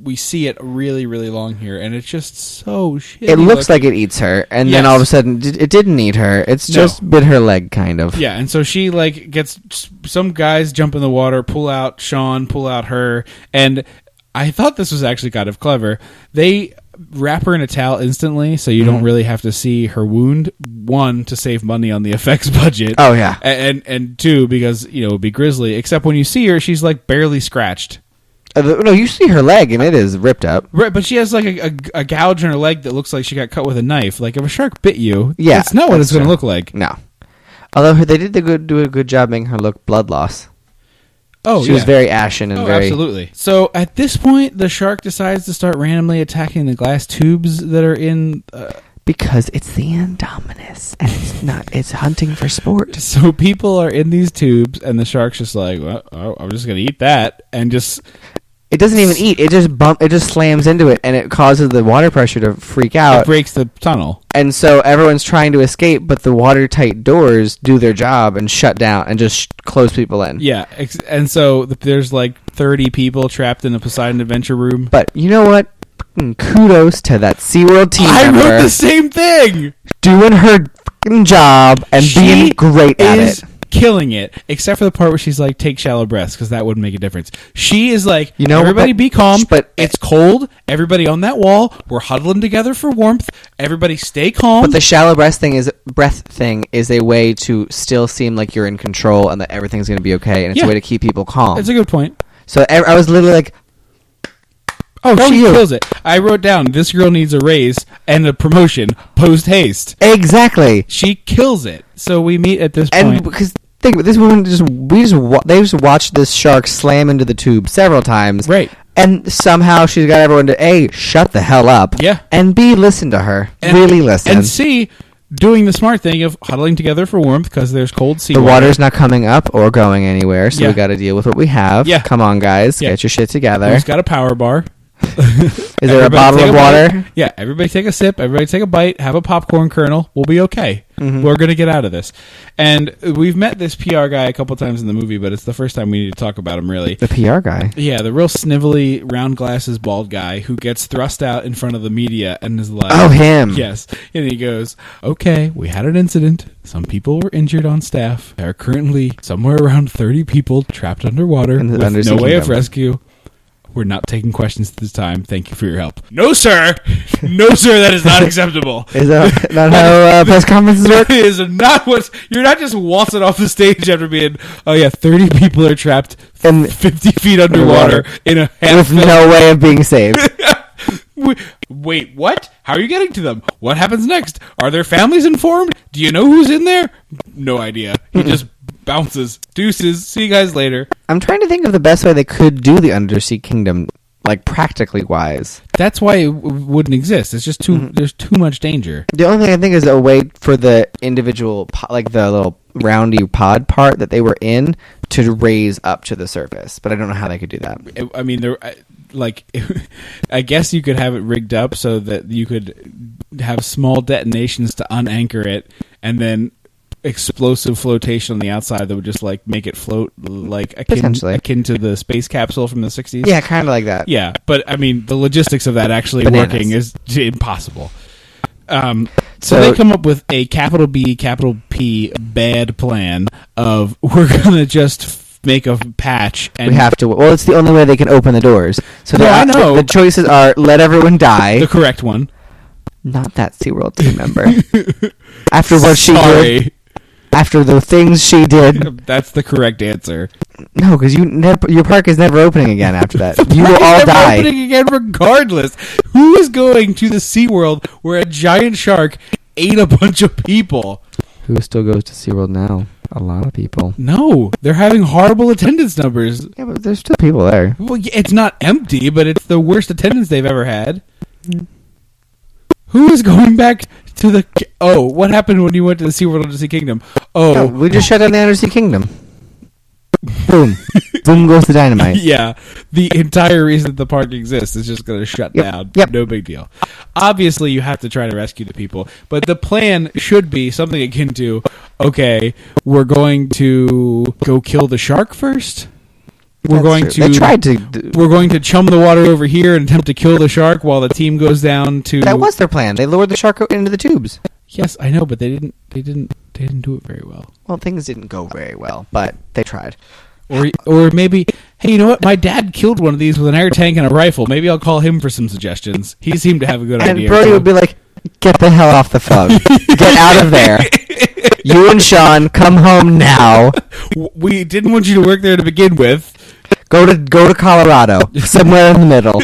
We see it really, really long here, and it's just so shitty. It looks like it eats her, and then Yes. all of a sudden it didn't eat her. It's No. just bit her leg, kind of. Yeah, and so she like gets some guys jump in the water, pull out Sean, pull out her, and I thought this was actually kind of clever. They wrap her in a towel instantly, so you don't really have to see her wound. One, to save money on the effects budget. Oh, yeah. And two, because it would be grisly. Except when you see her, she's like barely scratched. No, you see her leg, and it is ripped up. Right, but she has like a gouge in her leg that looks like she got cut with a knife. Like if a shark bit you, Yeah, that's not what that's it's going to true. look like. No. Although they did do a good job making her look blood loss. Oh, She was very ashen and very... absolutely. So at this point, the shark decides to start randomly attacking the glass tubes that are in. Because it's the Indominus, and it's hunting for sport. So people are in these tubes, and the shark's just like, well, I'm just going to eat that, and just. It doesn't even eat. It just slams into it, and it causes the water pressure to freak It out. breaks the tunnel. And so everyone's trying to escape, but the watertight doors do their job and shut down and just close people in. Yeah, and so there's like 30 people trapped in a Poseidon Adventure room. But you know what? Fucking kudos to that SeaWorld team I member wrote the same thing! doing her fucking job and being great at is it. killing it, except for the part where she's like, take shallow breaths, because that wouldn't make a difference. She is like, everybody be calm, but it's cold, everybody on that wall, we're huddling together for warmth, everybody stay calm. But the shallow breath thing is a way to still seem like you're in control and that everything's going to be okay, and it's a way to keep people calm. That's a good point. So I was literally like, Oh, she you. kills it. I wrote down, this girl needs a raise and a promotion post haste. exactly. She kills it. So we meet at this And point. because think about it, this woman they just watched this shark slam into the tube several times, Right. And somehow she's got everyone to A, shut the hell up, Yeah. and B, listen to her, And- really listen. And C, doing the smart thing of huddling together for warmth because there's cold sea the water. water's not coming up or going anywhere, so Yeah. we got to deal with what we have. Yeah. Come on, guys, Yeah. get your shit together. Who's got a power bar? Is there a Everybody bottle take of a water? bite. Yeah, everybody take a sip. Everybody take a bite. Have a popcorn kernel. We'll be okay. Mm-hmm. We're going to get out of this. And we've met this PR guy a couple times in the movie, but it's the first time we need to talk about him, really. The PR guy. Yeah, the real snivelly, round glasses, bald guy who gets thrust out in front of the media and is like... Oh, him. Yes. And he goes, okay, we had an incident. Some people were injured on staff. There are currently somewhere around 30 people trapped underwater In the with undersea no way of kingdom. rescue. We're not taking questions at this time. Thank you for your help. No, sir. No, sir. That is not acceptable. Is that not how press conferences work? That is not what. You're not just waltzing off the stage after being. Oh yeah, 30 people are trapped And 50 feet underwater in a half. with no way of being saved. Wait, what? How are you getting to them? What happens next? Are their families informed? Do you know who's in there? No idea. He just bounces. Deuces. See you guys later. I'm trying to think of the best way they could do the undersea kingdom, like practically wise. That's why it wouldn't exist. It's just too. There's too much danger. The only thing I think is a way for the individual, like the little roundy pod part that they were in, to raise up to the surface. But I don't know how they could do that. I mean, there. Like, I guess you could have it rigged up so that you could have small detonations to unanchor it, and then explosive flotation on the outside that would just like make it float, like Potentially. akin to the space capsule from the 60s. Yeah, kind of like that. Yeah, but I mean, the logistics of that actually Bananas. working is impossible. So So- they come up with a capital B, capital P bad plan of we're gonna just make a patch. And We have to. Well, it's the only way they can open the doors. So No, I know. the choices are let everyone die. the correct one. Not that SeaWorld team member. After what she Sorry. did. After the things she did. That's the correct answer. No, because your park is never opening again after that. You will all They're die. opening again regardless. Who is going to the SeaWorld where a giant shark ate a bunch of people? Who still goes to SeaWorld now? A lot of people. No, they're having horrible attendance numbers. Yeah, but there's still people there. Well, yeah, it's not empty, but it's the worst attendance they've ever had. Who is going back to the... Oh, what happened when you went to the SeaWorld Undersea Kingdom? No, Oh, we just shut down the Undersea Kingdom. Boom. Boom goes the dynamite. yeah. The entire reason the park exists is just going to shut down. Yep. No big deal. Obviously, you have to try to rescue the people, but the plan should be something akin to, okay, we're going to go kill the shark first. We're That's going true. to... They tried to... We're going to chum the water over here and attempt to kill the shark while the team goes down to... That was their plan. They lowered the shark into the tubes. Yes, I know, but they didn't do it very well. Well, things didn't go very well, but they tried. Or maybe, hey, you know what? My dad killed one of these with an air tank and a rifle. Maybe I'll call him for some suggestions. He seemed to have a good And idea. Brody would be like, get the hell off the phone. Get out of there. You and Sean, come home now. We didn't want you to work there to begin with. Go to Colorado. Somewhere in the middle.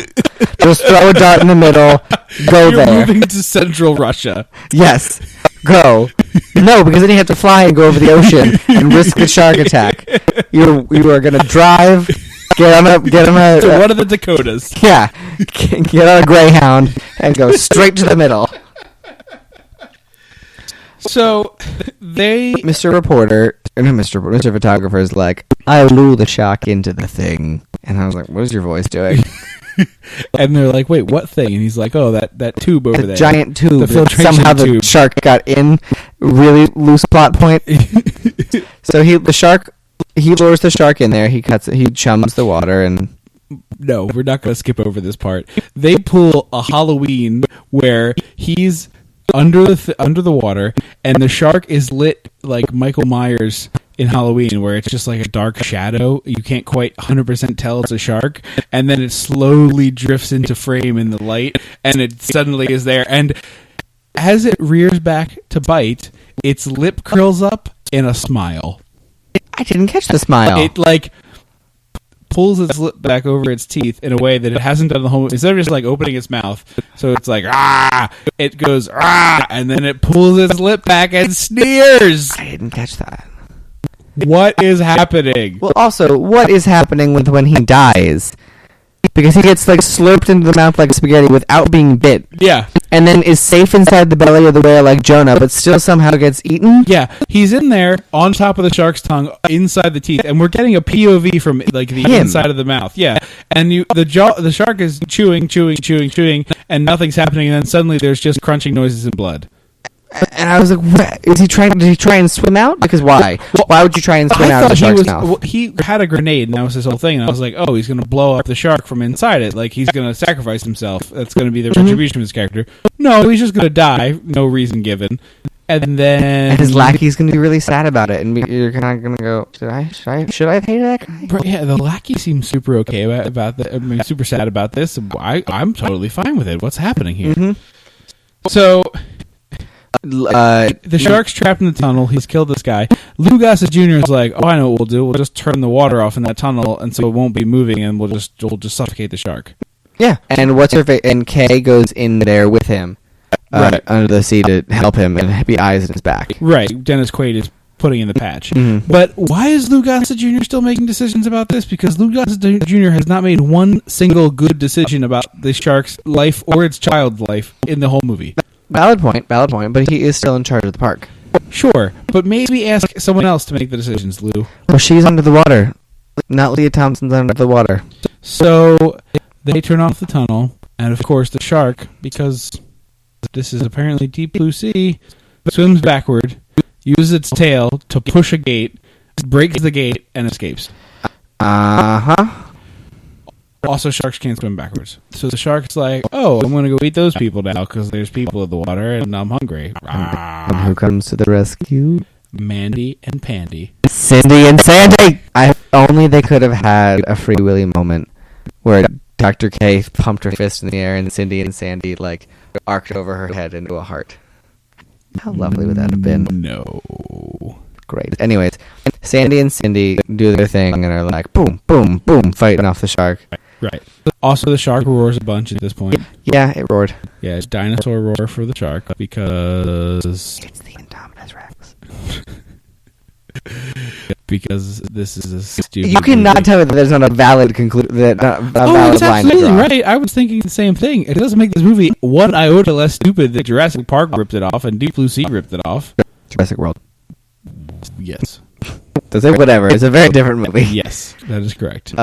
Just throw a dart in the middle. Go You're there. moving to Central Russia. Yes. Go. No, because then you have to fly and go over the ocean and risk the shark attack. You are gonna drive, get on a To one of the Dakotas. yeah, get on a Greyhound and go straight to the middle. So they... Mr. Reporter, or no, Mr. Photographer is like, I lure the shark into the thing, and I was like, what is your voice doing? And they're like, wait, what thing? And he's like, oh, that tube over The there. giant tube. The that filtration somehow the tube. shark got in. Really loose plot point. So he lures the shark in there. He chums the water and. No, we're not going to skip over this part. They pull a Halloween where he's under the water, and the shark is lit like Michael Myers in Halloween, where it's just like a dark shadow. You can't quite 100% tell it's a shark, and then it slowly drifts into frame in the light, and it suddenly is there. And as it rears back to bite, its lip curls up in a smile. I didn't catch the smile. It like pulls its lip back over its teeth in a way that it hasn't done the whole... Instead of just like opening its mouth, so it's like, ah, it goes, ah, and then it pulls its lip back and sneers. I didn't catch that. What is happening? Well, also, what is happening with when he dies? Because he gets like slurped into the mouth like spaghetti without being bit, Yeah. and then is safe inside the belly of the whale like Jonah, but still somehow gets eaten. Yeah, he's in there on top of the shark's tongue, inside the teeth, and we're getting a POV from like the Him. inside of the mouth. Yeah, and the shark is chewing, and nothing's happening, and then suddenly there's just crunching noises and blood. And I was like, what? Did he try and swim out? Because why? Why would you try and swim out of the shark's mouth? Well, he had a grenade, and that was his whole thing. And I was like, oh, he's going to blow up the shark from inside it. Like, he's going to sacrifice himself. That's going to be the retribution of his character. No, he's just going to die. No reason given. And then... And his lackey's going to be really sad about it, and you're kind of going to go, should I pay that guy? Bro, yeah, the lackey seems super okay about that. I mean, super sad about this. I'm totally fine with it. What's happening here? Mm-hmm. So... the shark's trapped in the tunnel. He's killed this guy. Lou Gossett Jr. is like, oh, I know what we'll do. We'll just turn the water off in that tunnel, and so it won't be moving, and we'll just suffocate the shark. Yeah, and and Kay goes in there with him, Right. under the sea to help him and be eyes in his back. Right. Dennis Quaid is putting in the patch. Mhm. But why is Lou Gossett Jr. still making decisions about this? Because Lou Gossett Jr. has not made one single good decision about the shark's life or its child's life in the whole movie. Valid point, but he is still in charge of the park. Sure, but maybe ask someone else to make the decisions, Lou. Well, she's under the water. Not Leah Thompson's under the water. So they turn off the tunnel, and of course the shark, because this is apparently deep blue sea, swims backward, uses its tail to push a gate, breaks the gate, and escapes. Uh-huh. Also, sharks can't swim backwards. So the shark's like, oh, I'm going to go eat those people now because there's people in the water and I'm hungry. And who comes to the rescue? Mandy and Pandy. Cindy and Sandy! only they could have had a Free Willy moment where Dr. K pumped her fist in the air and Cindy and Sandy like arced over her head into a heart. How lovely would that have been? No. Great. Anyways, Sandy and Cindy do their thing and are like boom, boom, boom, fighting off the shark. Right. Also, the shark roars a bunch at this point. Yeah, it roared. Yeah, it's dinosaur roar for the shark because It's the Indominus Rex. because this is a stupid. You cannot movie. tell me that there's not a valid valid It's line to absolutely draw. right. I was thinking the same thing. It doesn't make this movie one iota less stupid that Jurassic Park ripped it off and Deep Blue Sea ripped it off. Jurassic World. Yes. Does it? Whatever. It's a very different movie. Yes, that is correct.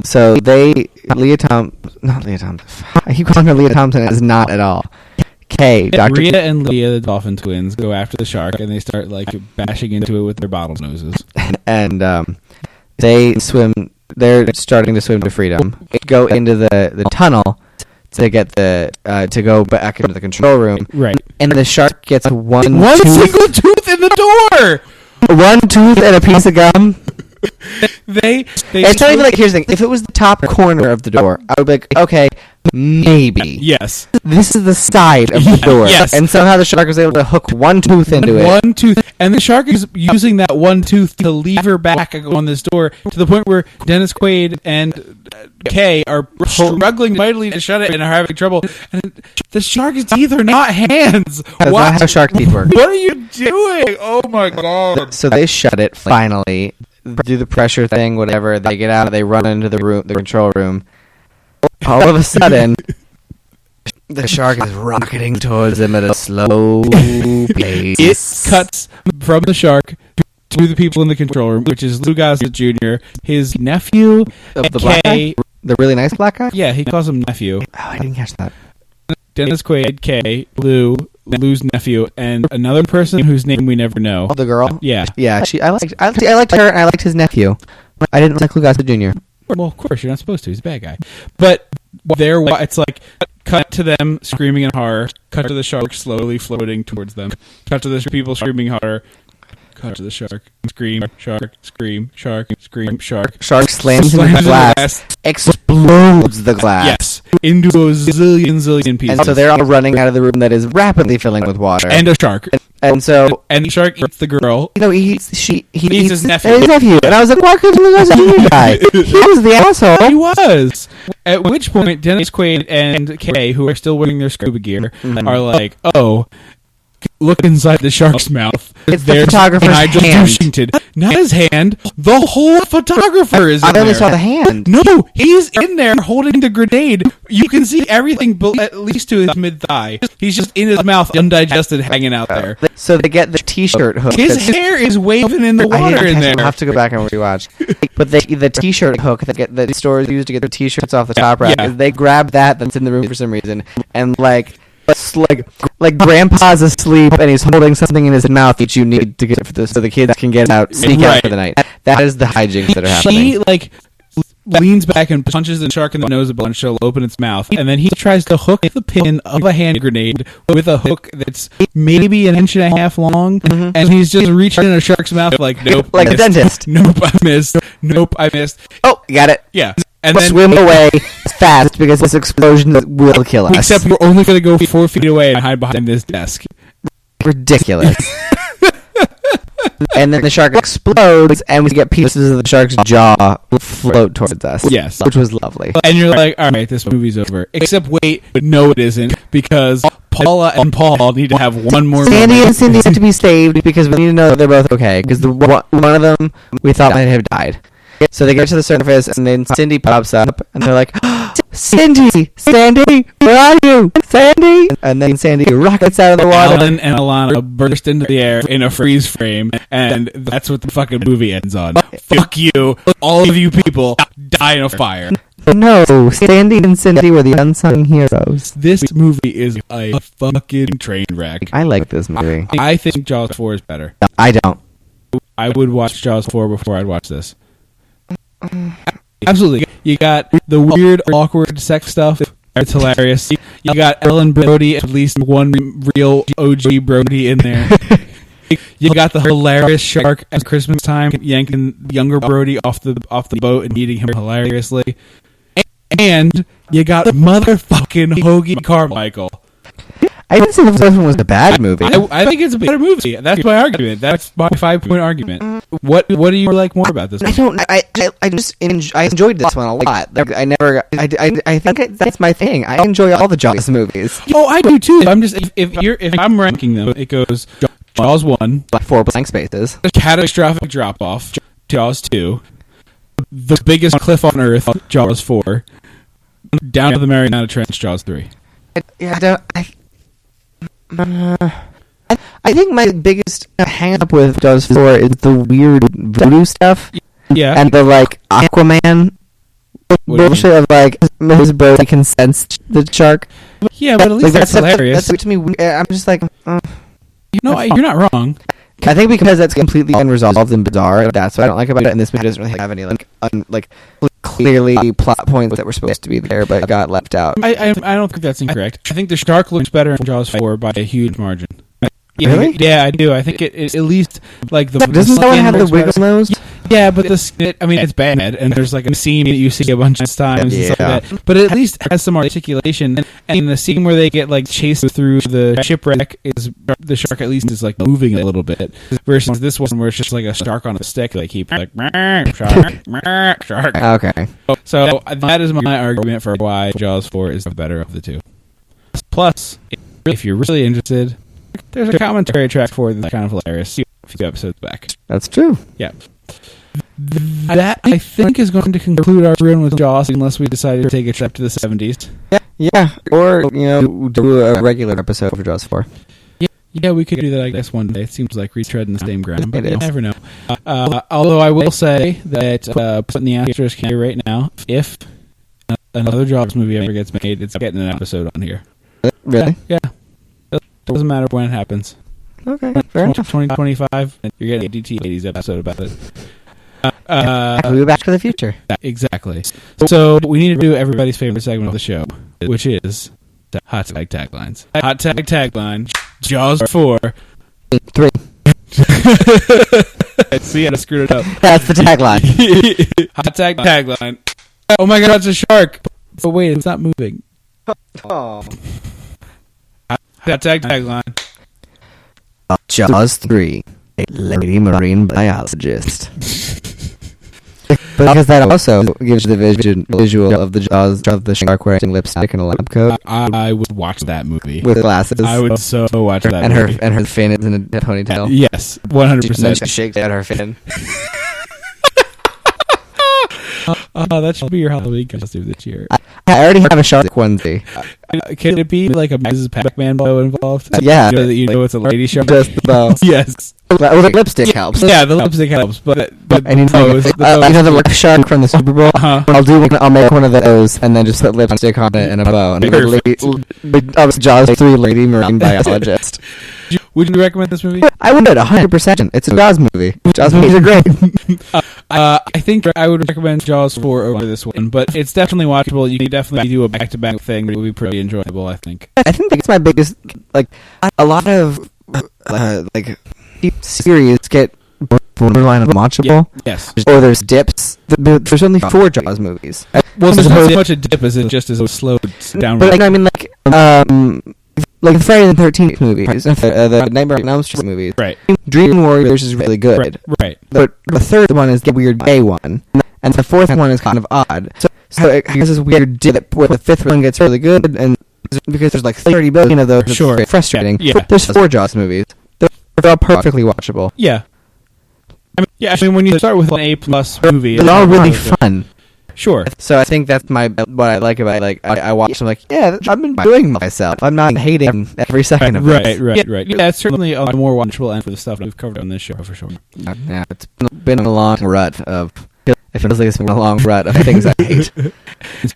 So Leah Thompson. I keep calling her Leah Thompson. It's not at all. Dr. Rhea and Leah, the dolphin twins, go after the shark and they start like bashing into it with their bottle noses. And they swim. They're starting to swim to freedom. Go into the tunnel to get to go back into the control room. Right. And the shark gets one single tooth in the door. one tooth and a piece of gum. They It's not even like, here's the thing. If it was the top corner of the door, I would be like, okay, maybe. Yes. This is the side of the door. Yes. And somehow the shark was able to hook one tooth into it. One tooth, and the shark is using that one tooth to lever back on this door to the point where Dennis Quaid and Kay are struggling mightily to shut it and are having trouble. And the shark's teeth are not hands. That's not how shark teeth work. What are you doing? Oh my god! So they shut it finally. Do the pressure thing, whatever. They get out. They run into the control room. All of a sudden, the shark is rocketing towards them at a slow pace. It cuts from the shark to the people in the control room, which is Lou Gossett Jr., his nephew, Of the black guy? The really nice black guy? Yeah, he calls him nephew. Oh, I didn't catch that. Dennis Quaid, Kay, Lou's nephew, and another person whose name we never know. Oh, the girl? Yeah. Yeah, I liked her, and I liked his nephew. I didn't like Lou Gossett Jr. Well, of course, you're not supposed to. He's a bad guy. But it's like, cut to them screaming in horror, cut to the shark slowly floating towards them, cut to the people screaming horror, cut to the shark, scream, shark, scream, shark, scream, shark. Shark slams into the glass, explodes the glass. Yes, into a zillion pieces. And so they're all running out of the room that is rapidly filling with water. And a shark. And so... And the shark eats the girl. No, he eats his nephew. And I was like, why couldn't Lou Gossett Jr. die? He was the asshole. He was. At which point, Dennis Quaid and Kay, who are still wearing their scuba gear, are like, oh, look inside the shark's mouth. It's the photographer's Nigel hand. Douchington. Not his hand. The whole photographer is in I only there. saw the hand. No, he's in there holding the grenade. You can see everything at least to his mid-thigh. He's just in his mouth, undigested, hanging out there. So they get the T-shirt hook. His hair is waving in the I water didn't in catch it. there. I'll have to go back and rewatch. But the T-shirt hook that stores use to get the T-shirts off the top rack, yeah. they grab that's in the room for some reason, and like Grandpa's asleep and he's holding something in his mouth that you need to get so the kids can get out, sneak out for the night. That is the hijinks that are happening. She leans back and punches the shark in the nose a bunch. She'll open its mouth, and then he tries to hook the pin of a hand grenade with a hook that's maybe an inch and a half long, and he's just reaching in a shark's mouth like, nope, Like a dentist. Nope, I missed. Nope, I missed. Oh, got it. Yeah, and then Swim away fast because this explosion will kill us. except we're only going to go 4 feet away and hide behind this desk. Ridiculous. And then the shark explodes, and we get pieces of the shark's jaw float towards us. Yes. Which was lovely. And you're like, all right, this movie's over. Except, wait, no, it isn't, because Paula and Paul need to have one more Sandy moment. and Cindy have to be saved because we need to know that they're both okay. Because one of them we thought might have died. So they get to the surface, and then Cindy pops up, and they're like, Cindy! Sandy! Where are you? Sandy! And then Sandy rockets out of the water. Alan and Alana burst into the air in a freeze frame, and that's what the fucking movie ends on. Fuck you, all of you people, die in a fire. No, Sandy and Cindy were the unsung heroes. This movie is a fucking train wreck. I like this movie. I think Jaws 4 is better. I don't. I would watch Jaws 4 before I'd watch this. Absolutely. You got the weird, awkward sex stuff. It's hilarious. You got Ellen Brody, at least one real OG Brody in there. You got the hilarious shark at Christmas time yanking younger Brody off the boat and eating him hilariously. And you got motherfucking Hoagie Carmichael. I didn't say the first one was a bad movie. I think it's a better movie. That's my argument. That's my 5-point argument. What do you like more about this one? I enjoyed this one a lot. Like, I think that's my thing. I enjoy all the Jaws movies. Oh, I do too. I'm just if I'm ranking them, it goes Jaws 1, 4 blank spaces. catastrophic drop off, Jaws 2, the biggest cliff on earth, Jaws 4, down to the Mariana Trench, Jaws 3. I think my biggest hang up with Jaws 4 is the weird voodoo stuff. Yeah. And the, like, Aquaman bullshit of, like, Mrs. Brody can sense the shark. Yeah, but at least that's hilarious. That's to me, I'm just like... you're not wrong. I think because that's completely unresolved and bizarre, that's what I don't like about it, and this movie doesn't really have any, like clearly plot points that were supposed to be there, but got left out. I don't think that's incorrect. I think the shark looks better in Jaws 4 by a huge margin. Really? Yeah, I do. I think it at least like the doesn't that one have the wiggle nose? Yeah, but it's bad, and there's like a scene that you see a bunch of times and stuff like that. But it at least has some articulation. And the scene where they get like chased through the shipwreck is the shark at least is like moving a little bit, versus this one where it's just like a shark on a stick. They keep like shark. Okay. So that is my argument for why Jaws 4 is the better of the two. Plus, if you're really interested, there's a commentary track for it that's kind of hilarious. A few episodes back. That's true. Yeah. That, I think, is going to conclude our run with Jaws, unless we decide to take a trip to the 70s. Yeah. Or, do a regular episode for Jaws 4. Yeah, we could do that, I guess, one day. It seems like retreading the same ground, but It you is. never know. Although I will say that, putting the asterisk here right now, if another Jaws movie ever gets made, it's getting an episode on here. Really? Yeah. It doesn't matter when it happens. Okay, fair enough. 2025, you're getting a DT80s episode about it. We'll be back to the future. Exactly. So we need to do everybody's favorite segment of the show, which is Hot Tag Taglines. Hot Tag Tagline, Jaws 4. 3. See, I just screwed it up. That's the tagline. Hot Tag Tagline. Oh my god, it's a shark. Oh wait, it's not moving. Oh. Hot Tag Tagline. Jaws 3. A lady marine biologist. Because that also gives you the visual of the Jaws of the shark wearing lipstick and a lab coat. I would watch that movie. With glasses. I would so watch that and movie. And her fin is in a ponytail. Yes, 100%. She shakes out her fin. Oh, that should be your Halloween costume this year. I already have a shark onesie. Can it be like a Mrs. Pac-Man bow involved? Yeah. So that you know it's a lady shark? Just the bow. Yes. Well, the lipstick helps. Yeah, the lipstick helps, but And you know, the lip shark from the Super Bowl? Uh-huh. I'll make one of those and then just put lipstick on it and a bow. And Jaws 3 lady marine biologist. Would you recommend this movie? I would, 100%. It's a Jaws movie. Jaws movies are great. I think I would recommend Jaws 4 over this one, but it's definitely watchable. You can definitely do a back-to-back thing. It would be pretty enjoyable, I think. I think that's my biggest, like, a lot of, series get borderline unwatchable. Yes. Or there's dips. There's only 4 Jaws movies. Well, there's not so much a dip as it just is a slow down. But, like the Friday the 13th movies, the Nightmare on Elm Street movies. Right. Dream Warriors is really good. Right. But the third one is the weird gay one. And the fourth one is kind of odd. So it has this weird dip where the fifth one gets really good, and because there's like 30 billion of those, it's Sure. very frustrating. Yeah. There's 4 Jaws movies. They're all perfectly watchable. Yeah. I mean, when you start with an A+ movie, They're all really fun. Sure. So I think that's what I like about it. Like I watch, I'm like, yeah, I'm enjoying myself. I'm not hating every second of this. Right. Yeah, it's certainly a more watchable end for the stuff that we've covered on this show for sure. Yeah, it's been a long rut of. It feels like it's been a long rut of things I hate.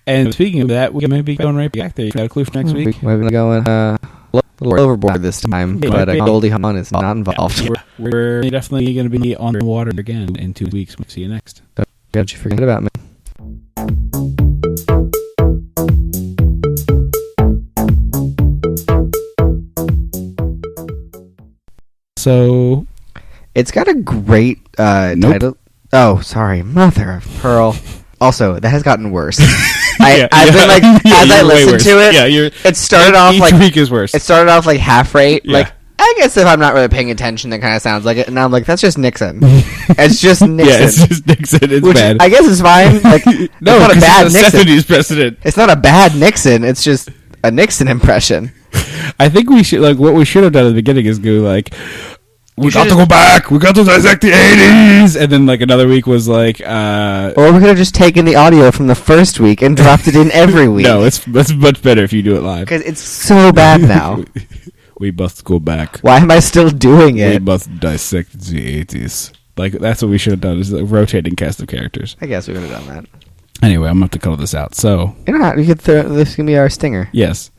And speaking of that, we may be going right back there. You got a clue for next week? We're going a little overboard this time, but Goldie Hawn is not involved. We're definitely going to be on the water again in 2 weeks. We'll see you next. Don't you forget about me. So It's got a great title. Oh, sorry, mother of pearl. Also, that has gotten worse. I've been like, as I listened to it, it started off each like week is worse. It started off like half rate. Yeah. Like, I guess if I'm not really paying attention, that kind of sounds like it. And now I'm like, that's just Nixon. It's just Nixon. Yeah, it's just Nixon. It's Which bad. I guess is fine. Like, No, it's not a 'cause bad it's a Nixon. 70s president. It's not a bad Nixon. It's just a Nixon impression. I think we should, like, what we should have done at the beginning is go, like, we got to go back. We got to dissect the 80s. And then, like, another week was, like, Or we could have just taken the audio from the first week and dropped it in every week. No, it's much better if you do it live. Because it's so bad now. We must go back. Why am I still doing We it? must dissect the 80s. Like, that's what we should have done, is a rotating cast of characters. I guess we would have done that. Anyway, I'm going to have to color this out. So, You know how you could throw, this can be our stinger. yes.